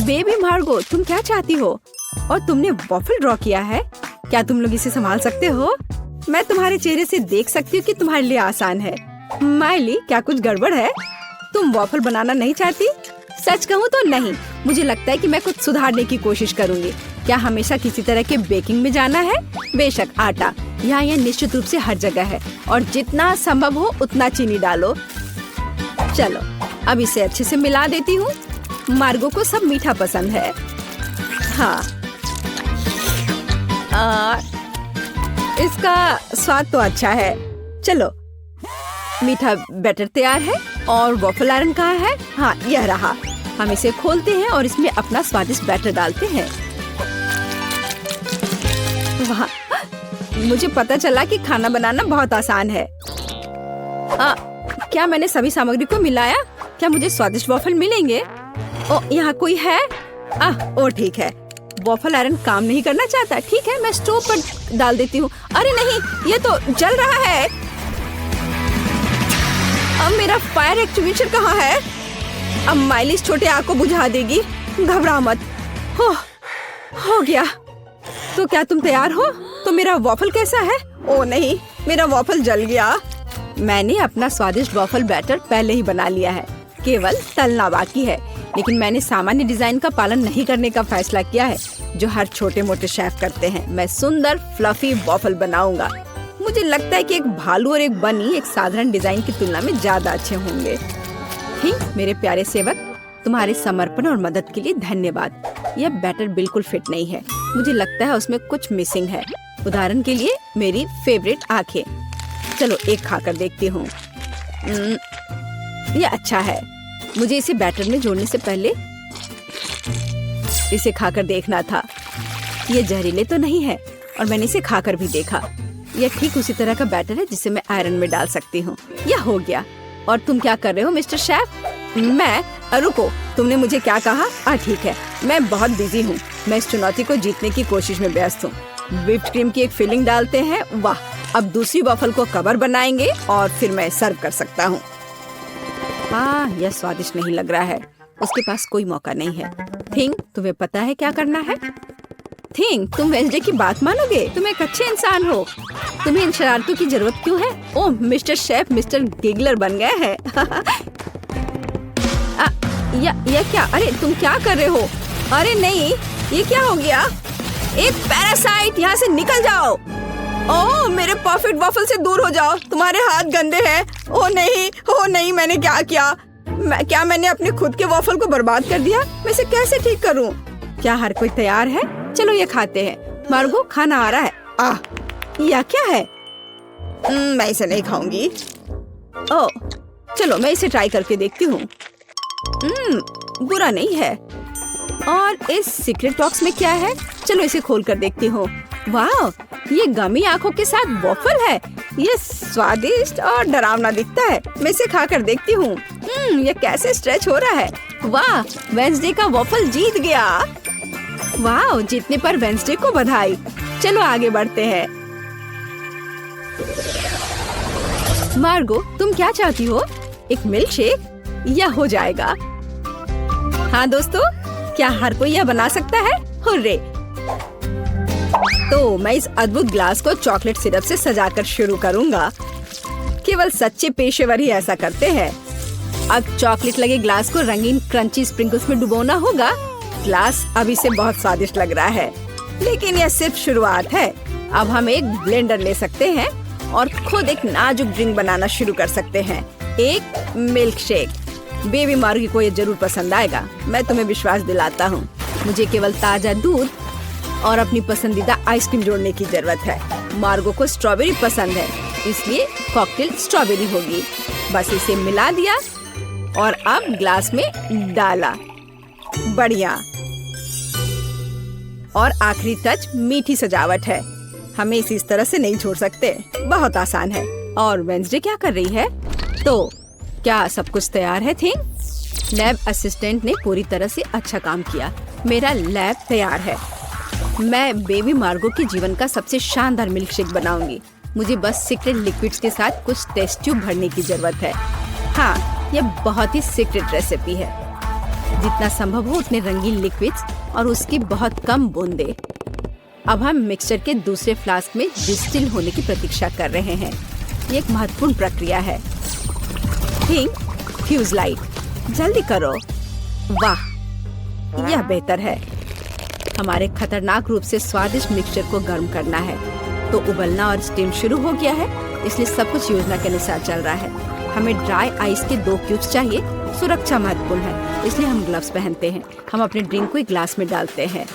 Baby मार्गो, तुम क्या चाहती हो? और तुमने वॉफल ड्रॉ किया है? क्या तुम लोग इसे संभाल सकते हो? मैं तुम्हारे चेहरे से देख सकती हूँ कि तुम्हारे लिए आसान है। माइली, क्या कुछ गड़बड़ है? तुम वॉफल बनाना नहीं चाहती? सच कहूँ तो नहीं। मुझे लगता है कि मैं कुछ सुधारने की कोशिश करूँगी। क्या हमेशा किसी तरह के बेकिंग में जाना है? बेशक, आटा यहाँ यह निश्चित रूप से हर जगह है और जितना संभव हो उतना चीनी डालो। चलो, अब इसे अच्छे से मिला देती हूँ। मार्गो को सब मीठा पसंद है। हाँ, इसका स्वाद तो अच्छा है। चलो, मीठा बैटर तैयार है और वॉफल आयरन कहाँ है? हाँ, यह रहा। हम इसे खोलते हैं और इसमें अपना स्वादिष्ट बैटर डालते हैं। वाह, मुझे पता चला कि खाना बनाना बहुत आसान है। क्या मैंने सभी सामग्री को मिलाया? क्या मुझे स्वादिष्ट वॉफल मिलेंगे? ओ, यहाँ कोई है? ओ ठीक है, वॉफल आयरन काम नहीं करना चाहता। ठीक है, मैं स्टोव पर डाल देती हूँ। अरे नहीं, ये तो जल रहा है। अब मेरा फायर एक्सटिंग्विशर कहाँ है? अब माइली इस छोटे आग को बुझा देगी। घबरा मत। हो गया। तो क्या तुम तैयार हो? तो मेरा वॉफल कैसा है? ओ नहीं, मेरा वॉफल जल गया। मैंने अपना स्वादिष्ट वॉफल बैटर पहले ही बना लिया है, केवल तलना बाकी है। लेकिन मैंने सामान्य डिजाइन का पालन नहीं करने का फैसला किया है, जो हर छोटे मोटे शेफ करते हैं। मैं सुंदर फ्लफी वॉफल बनाऊंगा। मुझे लगता है कि एक भालू और एक बनी एक साधारण डिजाइन की तुलना में ज्यादा अच्छे होंगे। ठीक, मेरे प्यारे सेवक, तुम्हारे समर्पण और मदद के लिए धन्यवाद। यह बैटर बिल्कुल फिट नहीं है। मुझे लगता है उसमें कुछ मिसिंग है। उदाहरण के लिए मेरी फेवरेट आंखें। चलो, एक खाकर देखती हूँ। यह अच्छा है। मुझे इसे बैटर में जोड़ने से पहले इसे खाकर देखना था। ये जहरीले तो नहीं है और मैंने इसे खाकर भी देखा। यह ठीक उसी तरह का बैटर है जिसे मैं आयरन में डाल सकती हूँ। यह हो गया। और तुम क्या कर रहे हो मिस्टर शेफ? मैं रुको, तुमने मुझे क्या कहा? ठीक है, मैं बहुत बिजी हूँ। मैं इस चुनौती को जीतने की कोशिश में व्यस्त हूँ। व्हिप्ड क्रीम की एक फिलिंग डालते हैं। वाह, अब दूसरी वॉफल को कवर बनाएंगे और फिर मैं सर्व कर सकता हूँ। यह स्वादिष्ट नहीं लग रहा है। उसके पास कोई मौका नहीं है। थिंग, तुम्हें पता है क्या करना है? थिंग, तुम वेंसडे की बात मानोगे? तुम एक अच्छे इंसान हो। तुम्हें इन शरारतों की जरूरत क्यों है? ओह, मिस्टर शेफ मिस्टर गिगलर बन गए हैं। यह क्या? अरे तुम क्या कर रहे हो? अरे नहीं, ये क्या हो गया? एक पैरासाइट, यहाँ से निकल जाओ। ओह, मेरे परफेक्ट वॉफल से दूर हो जाओ। तुम्हारे हाथ गंदे हैं। ओह नहीं, मैंने क्या किया? क्या मैंने अपने खुद के वॉफल को बर्बाद कर दिया? मैं इसे कैसे ठीक करूं? क्या हर कोई तैयार है? चलो, ये खाते हैं। मार्गो, खाना आ रहा है। यह क्या है? मैं इसे नहीं खाऊंगी। ओह, चलो मैं इसे ट्राई करके देखती हूँ। बुरा नहीं है। और इस सीक्रेट बॉक्स में क्या है? चलो इसे खोल कर देखती हूँ। वाह, ये गमी आंखों के साथ वॉफल है। ये स्वादिष्ट और डरावना दिखता है। मैं इसे खाकर देखती हूँ। ये कैसे स्ट्रेच हो रहा है। वाह, वेंसडे का वॉफल जीत गया। वाह, जीतने पर वेंसडे को बधाई। चलो आगे बढ़ते हैं। मार्गो, तुम क्या चाहती हो? एक मिल्क शेक? यह हो जाएगा। हाँ दोस्तों, क्या हर कोई यह बना सकता है? हुर्रे! तो मैं इस अद्भुत ग्लास को चॉकलेट सिरप से सजाकर शुरू करूंगा। केवल सच्चे पेशेवर ही ऐसा करते हैं। अब चॉकलेट लगे ग्लास को रंगीन क्रंची स्प्रिंकल्स में डुबोना होगा। ग्लास अभी से बहुत स्वादिष्ट लग रहा है, लेकिन यह सिर्फ शुरुआत है। अब हम एक ब्लेंडर ले सकते हैं और खुद एक नाजुक ड्रिंक बनाना शुरू कर सकते हैं। एक मिल्क शेक। बेबी मार्गी को ये जरूर पसंद आएगा, मैं तुम्हें विश्वास दिलाता हूँ। मुझे केवल ताजा दूध और अपनी पसंदीदा आइसक्रीम जोड़ने की जरूरत है। मार्गो को स्ट्रॉबेरी पसंद है, इसलिए कॉकटेल स्ट्रॉबेरी होगी। बस इसे मिला दिया और अब ग्लास में डाला। बढ़िया। और आखिरी टच मीठी सजावट है। हमें इसे इस तरह से नहीं छोड़ सकते। बहुत आसान है। और वेंसडे क्या कर रही है? तो क्या सब कुछ तैयार है? थिंग, लैब असिस्टेंट ने पूरी तरह से अच्छा काम किया। मेरा लैब तैयार है। मैं बेबी मार्गो के जीवन का सबसे शानदार मिल्क शेक बनाऊंगी। मुझे बस सीक्रेट लिक्विड्स के साथ कुछ टेस्ट ट्यूब भरने की जरूरत है। हाँ, यह बहुत ही सीक्रेट रेसिपी है। जितना संभव हो उतने रंगीन लिक्विड्स और उसकी बहुत कम बूंदे। अब हम मिक्सचर के दूसरे फ्लास्क में डिस्टिल होने की प्रतीक्षा कर रहे हैं। ये एक महत्वपूर्ण प्रक्रिया है। थिंक फ्यूज लाइट, जल्दी करो। वाह, यह बेहतर है। हमारे खतरनाक रूप से स्वादिष्ट मिक्सचर को गर्म करना है। तो उबलना और स्टीम शुरू हो गया है, इसलिए सब कुछ योजना के अनुसार चल रहा है। हमें ड्राई आइस के 2 क्यूब्स चाहिए। सुरक्षा महत्वपूर्ण है, इसलिए हम ग्लव्स पहनते हैं। हम अपने ड्रिंक को एक ग्लास में डालते हैं।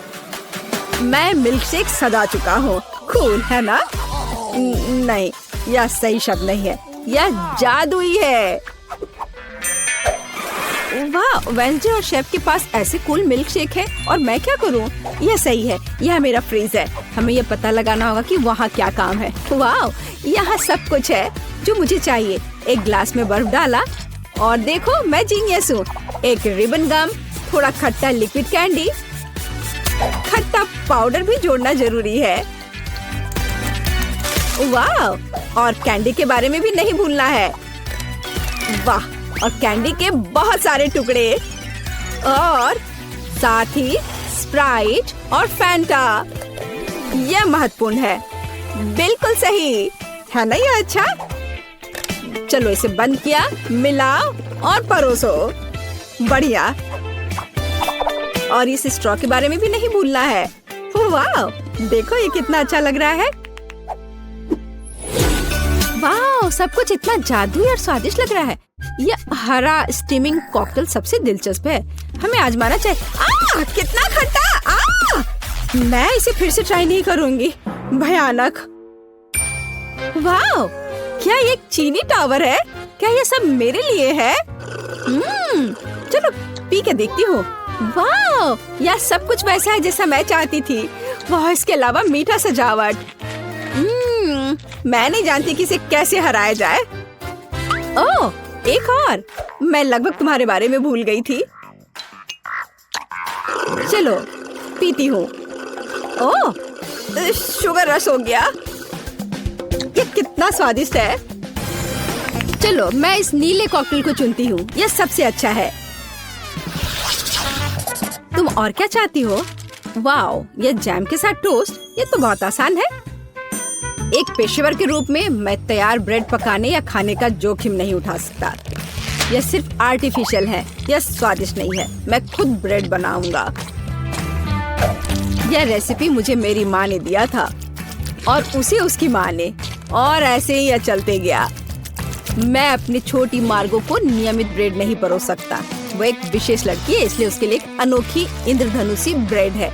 मैं मिल्क शेक सजा चुका हूँ। कूल है ना? नहीं, यह सही शब्द नहीं है, यह जादुई है। वाह, वेंसडे और शेफ के पास ऐसे कूल मिल्क शेक है और मैं क्या करूं? यह सही है, यह मेरा फ्रीज है। हमें यह पता लगाना होगा कि वहाँ क्या काम है। वाह, यहाँ सब कुछ है जो मुझे चाहिए। एक ग्लास में बर्फ डाला और देखो मैं जीनियस हूँ। एक रिबन गम, थोड़ा खट्टा लिक्विड कैंडी, खट्टा पाउडर भी जोड़ना जरूरी है। वाह, और कैंडी के बारे में भी नहीं भूलना है। वाह, और कैंडी के बहुत सारे टुकड़े और साथ ही स्प्राइट और फैंटा। यह महत्वपूर्ण है। बिल्कुल सही है ना? यह अच्छा। चलो इसे बंद किया, मिलाओ और परोसो। बढ़िया। और इस स्ट्रॉ के बारे में भी नहीं भूलना है। वाह, देखो ये कितना अच्छा लग रहा है। वाह, सब कुछ इतना जादुई और स्वादिष्ट लग रहा है। यह हरा स्टीमिंग कॉकटेल सबसे दिलचस्प है। हमें आजमाना चाहिए। कितना खट्टा! मैं इसे फिर से ट्राई नहीं करूंगी। भयानक। वाह, क्या ये एक चीनी टावर है? क्या ये सब मेरे लिए है? चलो पी के देखती हूँ। वाह, यह सब कुछ वैसा है जैसा मैं चाहती थी। वाह, इसके अलावा मीठा सजावट। मैं नहीं जानती कि इसे कैसे हराया जाए। ओह, एक और। मैं लगभग तुम्हारे बारे में भूल गई थी। चलो पीती हूँ। ओह, शुगर रश हो गया। ये कितना स्वादिष्ट है। चलो मैं इस नीले कॉकटेल को चुनती हूँ, यह सबसे अच्छा है। तुम और क्या चाहती हो? वाओ, यह जैम के साथ टोस्ट, ये तो बहुत आसान है। एक पेशेवर के रूप में मैं तैयार ब्रेड पकाने या खाने का जोखिम नहीं उठा सकता। यह सिर्फ आर्टिफिशियल है, यह स्वादिष्ट नहीं है। मैं खुद ब्रेड बनाऊंगा। यह रेसिपी मुझे मेरी माँ ने दिया था और उसे उसकी माँ ने, और ऐसे ही यह चलते गया। मैं अपनी छोटी मार्गो को नियमित ब्रेड नहीं परोस सकता। वो एक विशेष लड़की है, इसलिए उसके लिए एक अनोखी इंद्रधनुषी ब्रेड है।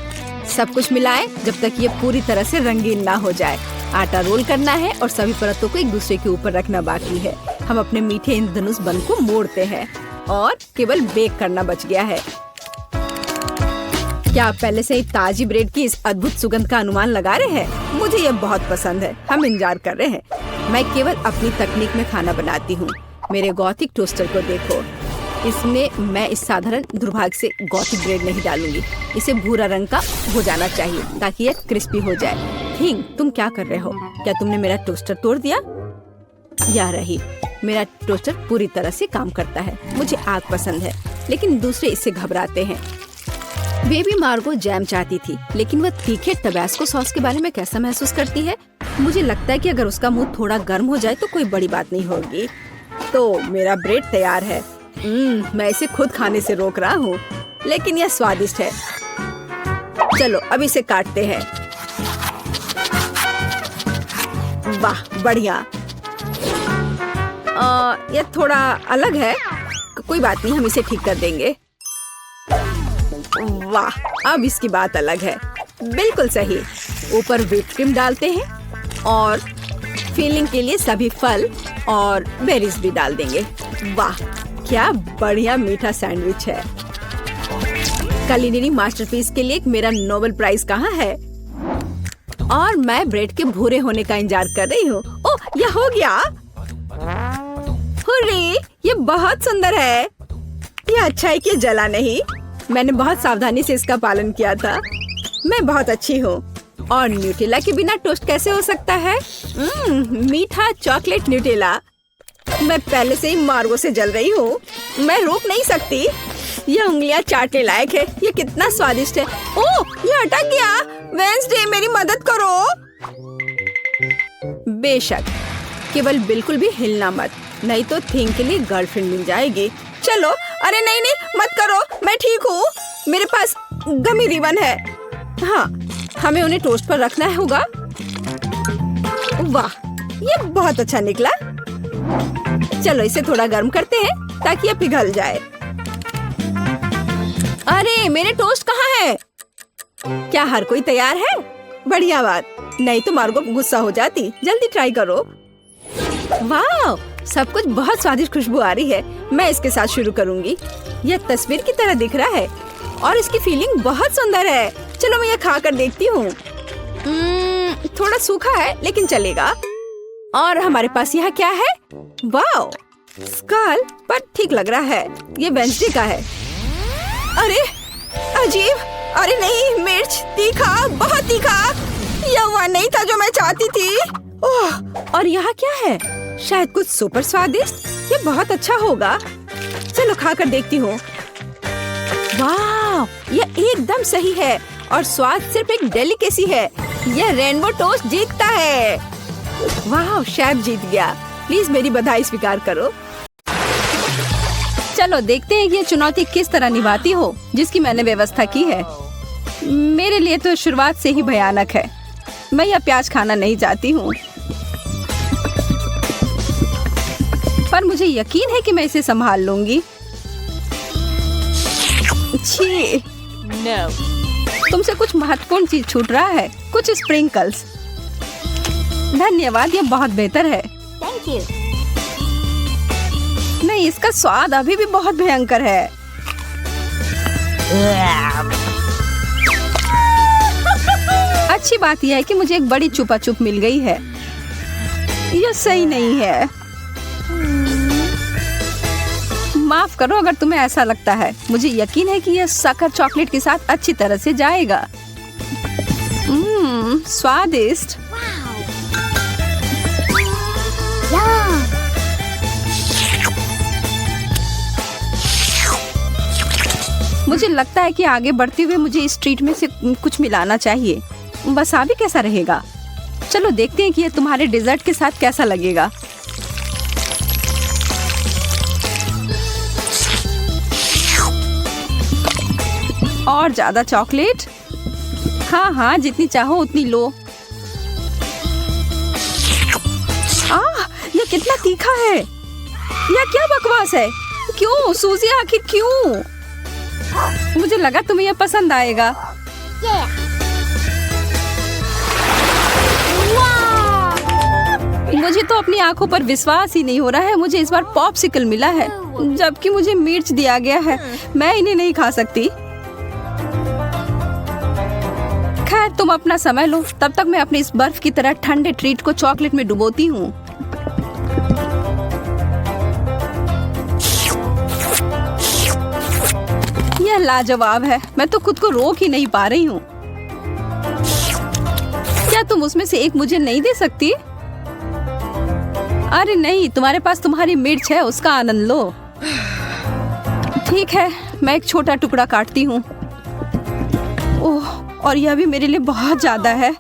सब कुछ मिलाएं जब तक ये पूरी तरह से रंगीन ना हो जाए। आटा रोल करना है और सभी परतों को एक दूसरे के ऊपर रखना बाकी है। हम अपने मीठे इंद्रधनुष बन को मोड़ते हैं और केवल बेक करना बच गया है। क्या आप पहले से ही ताजी ब्रेड की इस अद्भुत सुगंध का अनुमान लगा रहे हैं? मुझे यह बहुत पसंद है। हम इंतजार कर रहे हैं। मैं केवल अपनी तकनीक में खाना बनाती हूँ। मेरे गॉथिक टोस्टर को देखो। इसमें मैं इस साधारण दुर्भाग्य से गॉथिक ब्रेड नहीं डालूंगी। इसे भूरा रंग का हो जाना चाहिए ताकि यह क्रिस्पी हो जाए। थिंक, तुम क्या कर रहे हो? क्या तुमने मेरा टोस्टर तोड़ दिया? या रही, मेरा टोस्टर पूरी तरह से काम करता है। मुझे आग पसंद है, लेकिन दूसरे इससे घबराते हैं। बेबी मार्गो जैम चाहती थी, लेकिन वह तीखे टबैस्को सॉस के बारे में कैसा महसूस करती है? मुझे लगता है कि अगर उसका मुंह थोड़ा गर्म हो जाए तो कोई बड़ी बात नहीं होगी। तो मेरा ब्रेड तैयार है। मैं इसे खुद खाने से रोक रहा हूँ, लेकिन यह स्वादिष्ट है। चलो अब इसे काटते हैं। वाह, बढ़िया। यह थोड़ा अलग है। कोई बात नहीं, हम इसे ठीक कर देंगे। वाह, अब इसकी बात अलग है। बिल्कुल सही। ऊपर व्हिप क्रीम डालते हैं और फिलिंग के लिए सभी फल और बेरीज भी डाल देंगे। वाह, क्या बढ़िया मीठा सैंडविच है। कुलिनरी मास्टरपीस के लिए मेरा नोबेल प्राइज कहाँ है? और मैं ब्रेड के भूरे होने का इंतजार कर रही हूँ। ओह, यह हो गया। हुर्रे, ये बहुत सुंदर है। यह अच्छा है कि जला नहीं। मैंने बहुत सावधानी से इसका पालन किया था। मैं बहुत अच्छी हूँ। और न्यूटेला के बिना टोस्ट कैसे हो सकता है? मीठा चॉकलेट न्यूटेला। मैं पहले से ही मार्गो से जल रही हूँ। मैं रोक नहीं सकती। ये उंगलियां चाटने लायक है। ये कितना स्वादिष्ट है। ओह, ये अटक गया। वेंसडे मेरी मदद करो। बेशक, केवल बिल्कुल भी हिलना मत, नहीं तो थिंग के लिए गर्लफ्रेंड मिल जाएगी। चलो। अरे नहीं नहीं, मत करो, मैं ठीक हूँ। मेरे पास गमी रिबन है। हाँ, हमें उन्हें टोस्ट पर रखना होगा। वाह, ये बहुत अच्छा निकला। चलो इसे थोड़ा गर्म करते हैं ताकि ये पिघल जाए। अरे मेरे टोस्ट कहाँ है? क्या हर कोई तैयार है? बढ़िया बात, नहीं तो मार्गो गुस्सा हो जाती। जल्दी ट्राई करो। वाह, सब कुछ बहुत स्वादिष्ट खुशबू आ रही है। मैं इसके साथ शुरू करूंगी। यह तस्वीर की तरह दिख रहा है और इसकी फीलिंग बहुत सुंदर है। चलो मैं यह खा कर देखती हूँ। थोड़ा सूखा है लेकिन चलेगा। और हमारे पास यहाँ क्या है? वाह, स्कल, पर ठीक लग रहा है। ये वेंसडे का है। अरे अजीब, अरे नहीं, मिर्च, तीखा, बहुत तीखा। यह वह नहीं था जो मैं चाहती थी। ओह, और यहाँ क्या है? शायद कुछ सुपर स्वादिष्ट। ये बहुत अच्छा होगा। चलो खाकर देखती हूँ। वाह, यह एकदम सही है और स्वाद सिर्फ एक डेलिकेसी है। यह रेनबो टोस्ट जीतता है। वाह, शेफ जीत गया। प्लीज मेरी बधाई स्वीकार करो। चलो देखते हैं कि ये चुनौती किस तरह निभाती हो जिसकी मैंने व्यवस्था की है। मेरे लिए तो शुरुआत से ही भयानक है। मैं यह प्याज खाना नहीं चाहती हूँ, पर मुझे यकीन है कि मैं इसे संभाल लूंगी। छी, No. तुमसे कुछ महत्वपूर्ण चीज छूट रहा है। कुछ स्प्रिंकल्स। धन्यवाद, यह बहुत बेहतर है। Thank you. नहीं, इसका स्वाद अभी भी बहुत भयंकर है। अच्छी बात यह है कि मुझे एक बड़ी चुपा चुप मिल गई है। यह सही नहीं है। माफ करो अगर तुम्हें ऐसा लगता है। मुझे यकीन है कि यह शक्कर चॉकलेट के साथ अच्छी तरह से जाएगा। स्वादिष्ट। मुझे लगता है कि आगे बढ़ते हुए मुझे इस ट्रीट में से कुछ मिलाना चाहिए। वसाबी कैसा रहेगा? चलो देखते हैं कि यह तुम्हारे डेजर्ट के साथ कैसा लगेगा। और ज्यादा चॉकलेट। हाँ हाँ, जितनी चाहो उतनी लो। यह कितना तीखा है। यह क्या बकवास है? क्यों सूजी, आखिर क्यों? मुझे लगा तुम्हें यह पसंद आएगा। मुझे तो अपनी आंखों पर विश्वास ही नहीं हो रहा है। मुझे इस बार पॉप्सिकल मिला है, जबकि मुझे मिर्च दिया गया है। मैं इन्हें नहीं खा सकती। खैर, तुम अपना समय लो, तब तक मैं अपने इस बर्फ की तरह ठंडे ट्रीट को चॉकलेट में डुबोती हूँ। यह लाजवाब है। मैं तो खुद को रोक ही नहीं पा रही हूँ। क्या तुम उसमें से एक मुझे नहीं दे सकती? अरे नहीं, तुम्हारे पास तुम्हारी मिर्च है, उसका आनंद लो। ठीक है, मैं एक छोटा टुकड़ा काटती हूँ। ओह, और यह भी मेरे लिए बहुत ज्यादा है।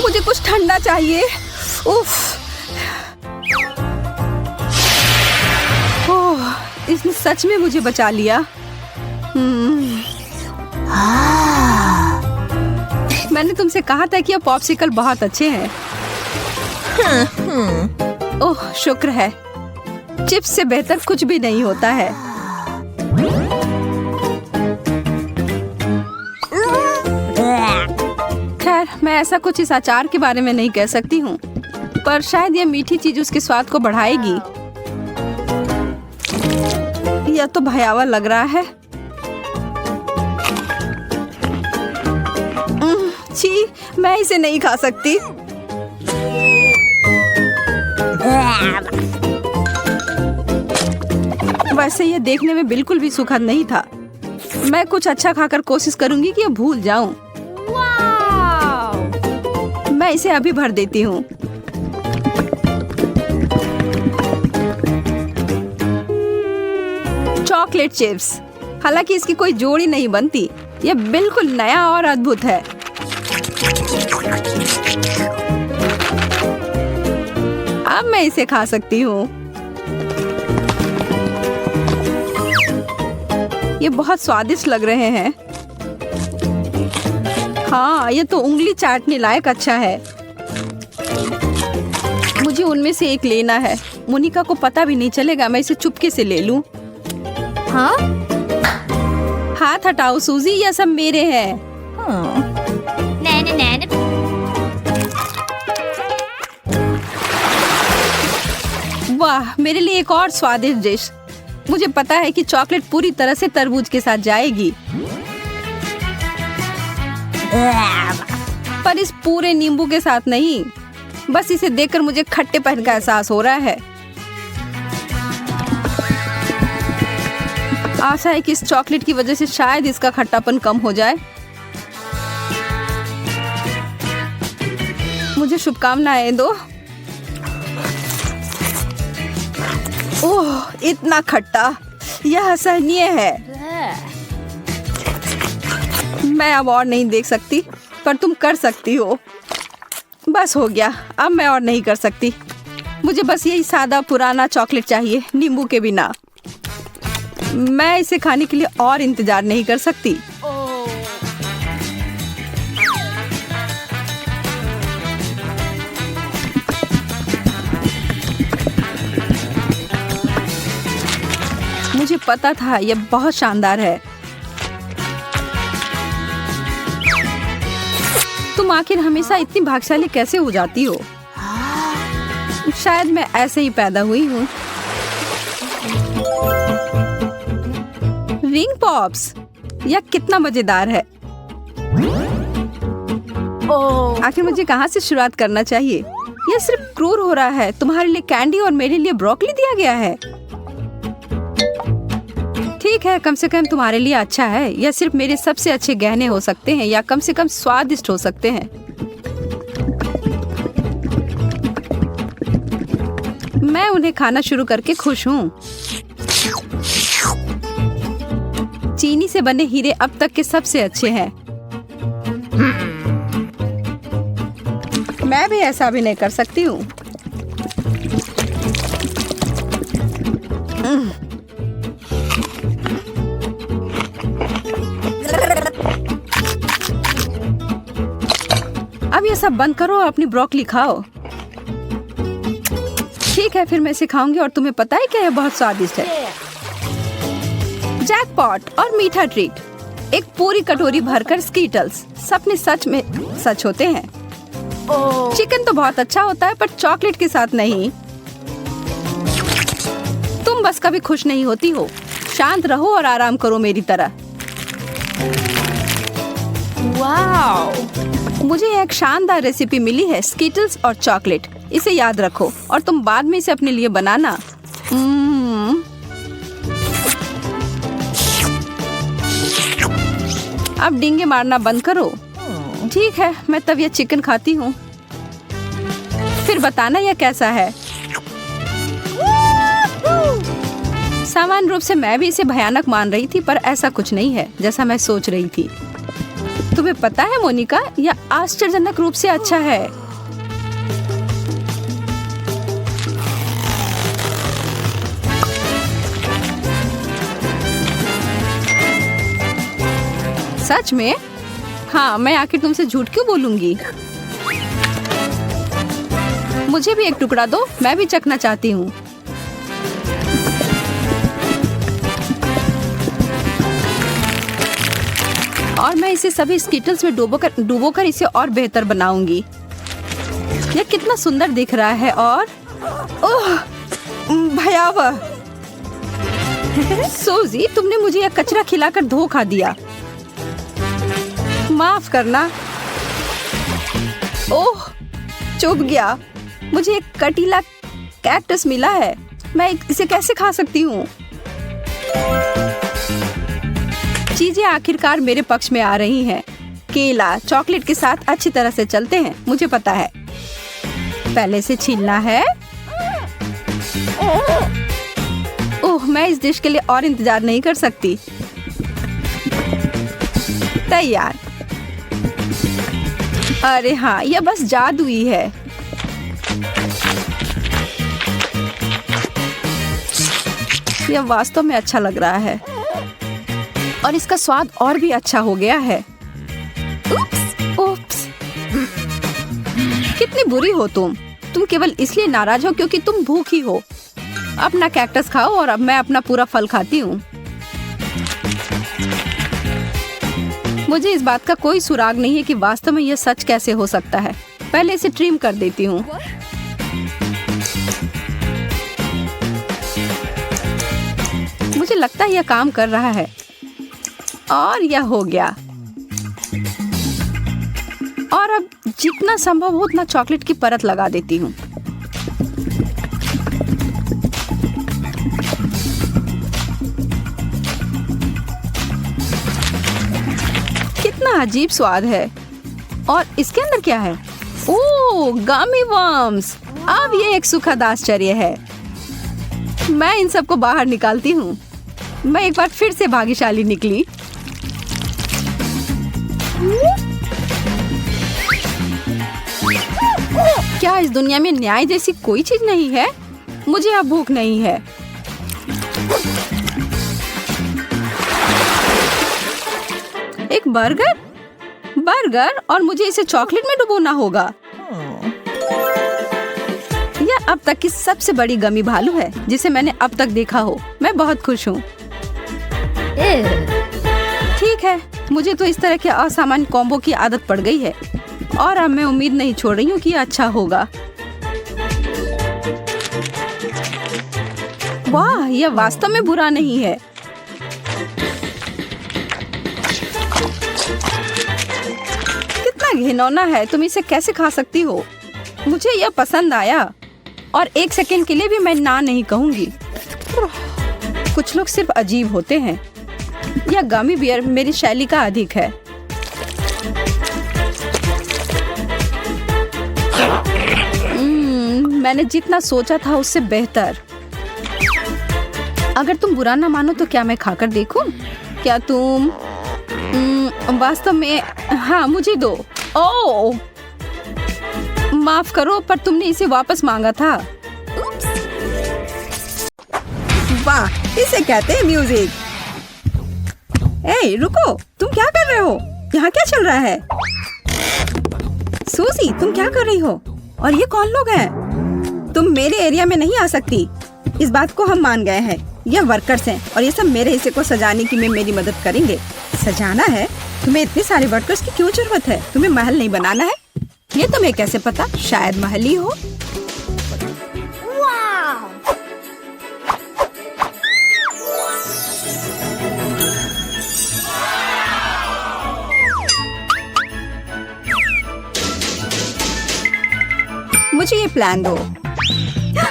मुझे कुछ ठंडा चाहिए। उफ। ओह, इसने सच में मुझे बचा लिया। मैंने तुमसे कहा था कि ये पॉप्सिकल बहुत अच्छे हैं। ओह, शुक्र है। चिप्स से बेहतर कुछ भी नहीं होता है। खैर, मैं ऐसा कुछ इस अचार के बारे में नहीं कह सकती हूँ, पर शायद यह मीठी चीज उसके स्वाद को बढ़ाएगी। यह तो भयावह लग रहा है। छी, मैं इसे नहीं खा सकती। वैसे यह देखने में बिल्कुल भी सुखद नहीं था। मैं कुछ अच्छा खाकर कोशिश करूंगी कि यह भूल जाऊं। मैं इसे अभी भर देती हूँ। Chocolate chips. हालांकि इसकी कोई जोड़ी नहीं बनती। यह बिल्कुल नया और अद्भुत है। अब मैं इसे खा सकती हूँ। ये बहुत स्वादिष्ट लग रहे हैं। हाँ, ये तो उंगली चाटने लायक अच्छा है। मुझे उनमें से एक लेना है। मोनिका को पता भी नहीं चलेगा। मैं इसे चुपके से ले लूं। हाँ? हाथ हटाओ सूजी, यह सब मेरे हैं। वाह, मेरे लिए एक और स्वादिष्ट डिश। मुझे पता है कि चॉकलेट पूरी तरह से तरबूज के साथ जाएगी, पर इस पूरे नींबू के साथ नहीं। बस इसे देखकर मुझे खट्टेपन का एहसास हो रहा है। आशा है कि इस चॉकलेट की वजह से शायद इसका खट्टापन कम हो जाए। मुझे शुभकामनाएं दो। ओह, इतना खट्टा, यह असहनीय है। मैं अब और नहीं देख सकती, पर तुम कर सकती हो। बस हो गया, अब मैं और नहीं कर सकती। मुझे बस यही सादा पुराना चॉकलेट चाहिए, नींबू के बिना। मैं इसे खाने के लिए और इंतजार नहीं कर सकती। मुझे पता था यह बहुत शानदार है। तुम आखिर हमेशा इतनी भाग्यशाली कैसे हो जाती हो? शायद मैं ऐसे ही पैदा हुई हूँ। रिंग पॉप्स, यह कितना मजेदार है। आखिर मुझे कहाँ से शुरुआत करना चाहिए? यह सिर्फ क्रूर हो रहा है। तुम्हारे लिए कैंडी और मेरे लिए ब्रोकली दिया गया है। ठीक है, कम से कम तुम्हारे लिए अच्छा है। यह सिर्फ मेरे सबसे अच्छे गहने हो सकते हैं, या कम से कम स्वादिष्ट हो सकते हैं। मैं उन्हें खाना शुरू करके खुश हूँ। चीनी से बने हीरे अब तक के सबसे अच्छे हैं। मैं भी ऐसा भी नहीं कर सकती हूँ। अब ये सब बंद करो और अपनी ब्रोकली खाओ। ठीक है, फिर मैं इसे खाऊंगी और तुम्हें पता है क्या, यह बहुत स्वादिष्ट है। जैकपॉट और मीठा ट्रीट। एक पूरी कटोरी भरकर स्कीटल्स। सपने सच में सच होते हैं। चिकन तो बहुत अच्छा होता है, पर चॉकलेट के साथ नहीं। तुम बस कभी खुश नहीं होती हो। शांत रहो और आराम करो मेरी तरह। वाओ, मुझे एक शानदार रेसिपी मिली है, स्कीटल्स और चॉकलेट। इसे याद रखो और तुम बाद में इसे अपने लिए बनाना। अब डींगे मारना बंद करो। ठीक है, मैं तब यह चिकन खाती हूँ। फिर बताना यह कैसा है। सामान्य रूप से मैं भी इसे भयानक मान रही थी, पर ऐसा कुछ नहीं है जैसा मैं सोच रही थी। तुम्हें पता है मोनिका, यह आश्चर्यजनक रूप से अच्छा है। सच में? हाँ, मैं आखिर तुमसे झूठ क्यों बोलूंगी। मुझे भी एक टुकड़ा दो, मैं भी चखना चाहती हूँ। और मैं इसे सभी स्कीटल्स में डुबोकर इसे और बेहतर बनाऊंगी। यह कितना सुंदर दिख रहा है और ओह, भयावह। सूजी, तुमने मुझे यह कचरा खिलाकर धोखा दिया। माफ करना। ओह, चुभ गया। मुझे एक कटीला कैक्टस मिला है। मैं इसे कैसे खा सकती हूँ? चीजें आखिरकार मेरे पक्ष में आ रही हैं। केला चॉकलेट के साथ अच्छी तरह से चलते हैं, मुझे पता है। पहले से छीलना है। ओह, मैं इस डिश के लिए और इंतजार नहीं कर सकती। तैयार। अरे हाँ, यह बस जादुई है। यह वास्तव में अच्छा लग रहा है और इसका स्वाद और भी अच्छा हो गया है। उप्स। कितनी बुरी हो तुम केवल इसलिए नाराज हो क्योंकि तुम भूखी हो। अपना कैक्टस खाओ और अब मैं अपना पूरा फल खाती हूँ। मुझे इस बात का कोई सुराग नहीं है कि वास्तव में यह सच कैसे हो सकता है। पहले इसे ट्रिम कर देती हूँ। मुझे लगता है यह काम कर रहा है और यह हो गया। और अब जितना संभव हो उतना चॉकलेट की परत लगा देती हूँ। कितना अजीब स्वाद है। और इसके अंदर क्या है? ओह, गमी वर्म्स। अब ये एक सुखद आश्चर्य है। मैं इन सबको बाहर निकालती हूँ। मैं एक बार फिर से भाग्यशाली निकली। क्या इस दुनिया में न्याय जैसी कोई चीज नहीं है? मुझे अब भूख नहीं है। एक बर्गर और मुझे इसे चॉकलेट में डुबोना होगा। यह अब तक की सबसे बड़ी गमी भालू है जिसे मैंने अब तक देखा हो। मैं बहुत खुश हूँ। ठीक है, मुझे तो इस तरह के असामान्य कॉम्बो की आदत पड़ गई है और अब मैं उम्मीद नहीं छोड़ रही हूँ कि यह अच्छा होगा। वाह, यह वास्तव में बुरा नहीं है। कितना घिनौना है, तुम इसे कैसे खा सकती हो? मुझे यह पसंद आया और एक सेकंड के लिए भी मैं ना नहीं कहूंगी। कुछ लोग सिर्फ अजीब होते हैं। यह गमी बियर मेरी शैली का अधिक है। मैंने जितना सोचा था उससे बेहतर। अगर तुम बुरा ना मानो तो क्या मैं खाकर देखूं? क्या तुम वास्तव में? हाँ, मुझे दो। ओह, माफ करो पर तुमने इसे वापस मांगा था। वाह, इसे कहते हैं म्यूजिक। ए, रुको, तुम क्या कर रहे हो? यहाँ क्या चल रहा है? सूजी, तुम क्या कर रही हो? और ये कौन लोग हैं? तुम मेरे एरिया में नहीं आ सकती। इस बात को हम मान गए हैं। यह वर्कर्स हैं और ये सब मेरे हिस्से को सजाने की में मेरी मदद करेंगे। सजाना है? तुम्हें इतने सारे वर्कर्स की क्यों जरूरत है? तुम्हें महल नहीं बनाना है? ये तुम्हें कैसे पता? शायद महल ही हो। मुझे ये प्लान दो।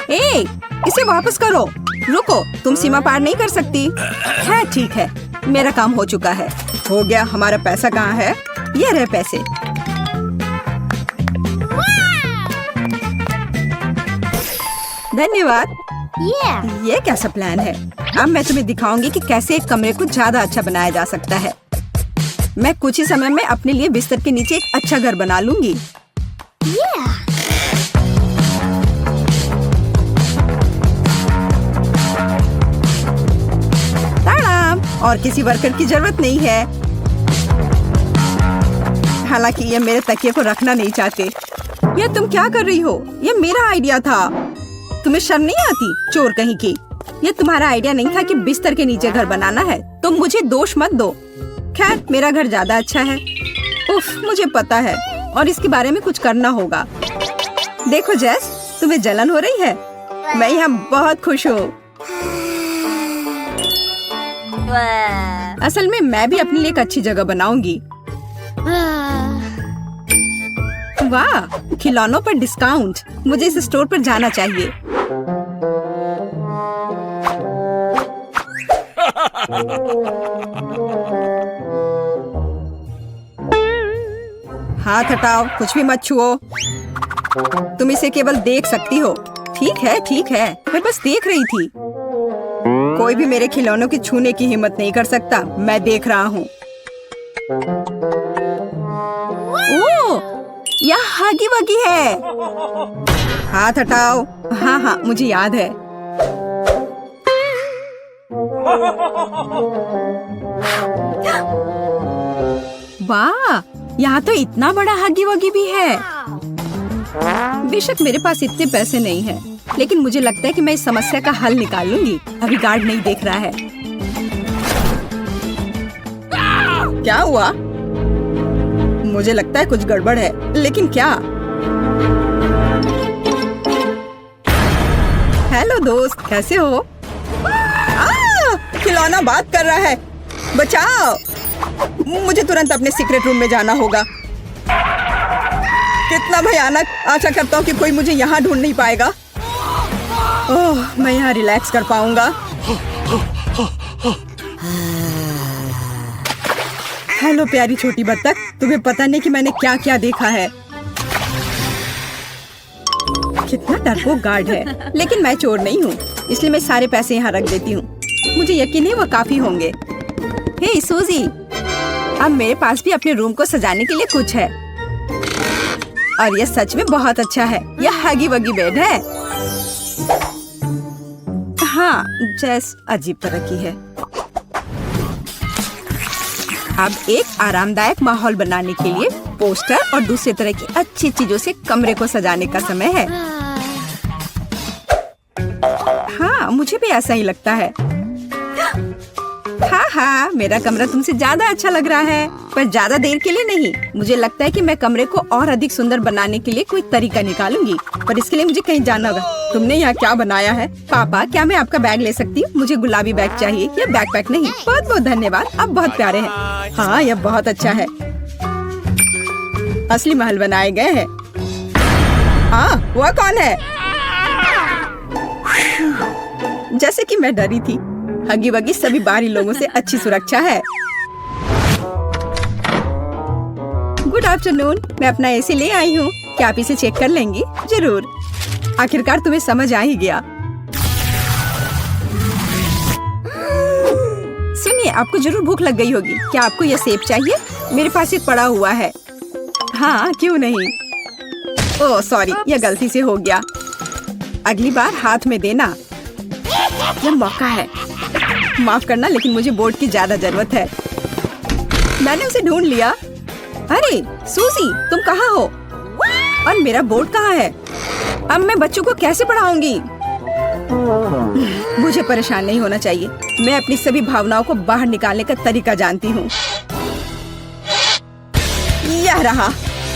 ए, इसे वापस करो। रुको, तुम सीमा पार नहीं कर सकती। है, ठीक है, मेरा काम हो चुका है। हो गया। हमारा पैसा कहाँ है? ये रहे पैसे। धन्यवाद। ये कैसा प्लान है? अब मैं तुम्हें दिखाऊंगी कि कैसे एक कमरे को ज्यादा अच्छा बनाया जा सकता है। मैं कुछ ही समय में अपने लिए बिस्तर के नीचे एक अच्छा घर बना लूंगी। और किसी वर्कर की जरूरत नहीं है। हालांकि ये मेरे तकिए को रखना नहीं चाहते। ये तुम क्या कर रही हो? ये मेरा आइडिया था। तुम्हें शर्म नहीं आती? चोर कहीं की। ये तुम्हारा आइडिया नहीं था कि बिस्तर के नीचे घर बनाना है। तुम मुझे दोष मत दो। खैर, मेरा घर ज्यादा अच्छा है। उफ, मुझे पता है और इसके बारे में कुछ करना होगा। देखो जैस, तुम्हें जलन हो रही है? मैं यहाँ बहुत खुश हूँ। असल में मैं भी अपने लिए एक अच्छी जगह बनाऊंगी। वाह, खिलौनों पर डिस्काउंट। मुझे इस स्टोर पर जाना चाहिए। हाथ हटाओ, कुछ भी मत छुओ। तुम इसे केवल देख सकती हो। ठीक है, ठीक है, मैं बस देख रही थी। कोई भी मेरे खिलौनों की छूने की हिम्मत नहीं कर सकता। मैं देख रहा हूँ। ओह, यह हगी वगी है। हाथ हटाओ। हाँ हाँ, मुझे याद है। वाह, यहाँ तो इतना बड़ा हगी वगी भी है। बेशक मेरे पास इतने पैसे नहीं हैं, लेकिन मुझे लगता है कि मैं इस समस्या का हल निकाल लूंगी। अभी गार्ड नहीं देख रहा है। क्या हुआ? मुझे लगता है कुछ गड़बड़ है, लेकिन क्या? हेलो दोस्त, कैसे हो? खिलौना बात कर रहा है। बचाओ! मुझे तुरंत अपने सीक्रेट रूम में जाना होगा। कितना भयानक! आशा करता हूँ कि कोई मुझे यहाँ ढूंढ नहीं पाएगा। ओह, मैं यहाँ रिलैक्स कर पाऊंगा। हेलो प्यारी छोटी बत्तख, तुम्हें पता नहीं कि मैंने क्या क्या देखा है। कितना डरपोक गार्ड है, लेकिन मैं चोर नहीं हूँ, इसलिए मैं सारे पैसे यहाँ रख देती हूँ। मुझे यकीन है वो काफी होंगे। हे सूजी, अब मेरे पास भी अपने रूम को सजाने के लिए कुछ है, और यह सच में बहुत अच्छा है। यह हगी वगी बेड है। हाँ, जैस अजीब तरह की है। अब एक आरामदायक माहौल बनाने के लिए पोस्टर और दूसरे तरह की अच्छी चीजों से कमरे को सजाने का समय है। हाँ, मुझे भी ऐसा ही लगता है। हाँ हाँ, मेरा कमरा तुमसे ज्यादा अच्छा लग रहा है, पर ज्यादा देर के लिए नहीं। मुझे लगता है कि मैं कमरे को और अधिक सुंदर बनाने के लिए कोई तरीका निकालूंगी, पर इसके लिए मुझे कहीं जाना होगा। तुमने यहाँ क्या बनाया है? पापा, क्या मैं आपका बैग ले सकती हूँ? मुझे गुलाबी बैग चाहिए, या बैकपैक नहीं। बहुत बहुत धन्यवाद, आप बहुत प्यारे हैं। हाँ, यह बहुत अच्छा है। असली महल बनाए गए हैं। हाँ, वह कौन है? जैसे कि मैं डरी थी, हगी वगी सभी बाहरी लोगों से अच्छी सुरक्षा है। गुड आफ्टरनून, मैं अपना एसी ले आई हूँ। क्या आप इसे चेक कर लेंगी? जरूर। आखिरकार तुम्हें समझ आ ही गया। सुनिए, आपको जरूर भूख लग गई होगी। क्या आपको यह सेब चाहिए? मेरे पास एक पड़ा हुआ है। हाँ, क्यों नहीं। ओह सॉरी, यह गलती से हो गया। अगली बार हाथ में देना। यह मौका है। माफ करना, लेकिन मुझे बोर्ड की ज्यादा जरूरत है। मैंने उसे ढूंढ लिया। अरे सूजी, तुम कहाँ हो? और मेरा बोर्ड कहाँ है? अब मैं बच्चों को कैसे पढ़ाऊंगी? मुझे परेशान नहीं होना चाहिए। मैं अपनी सभी भावनाओं को बाहर निकालने का तरीका जानती हूँ। यह रहा।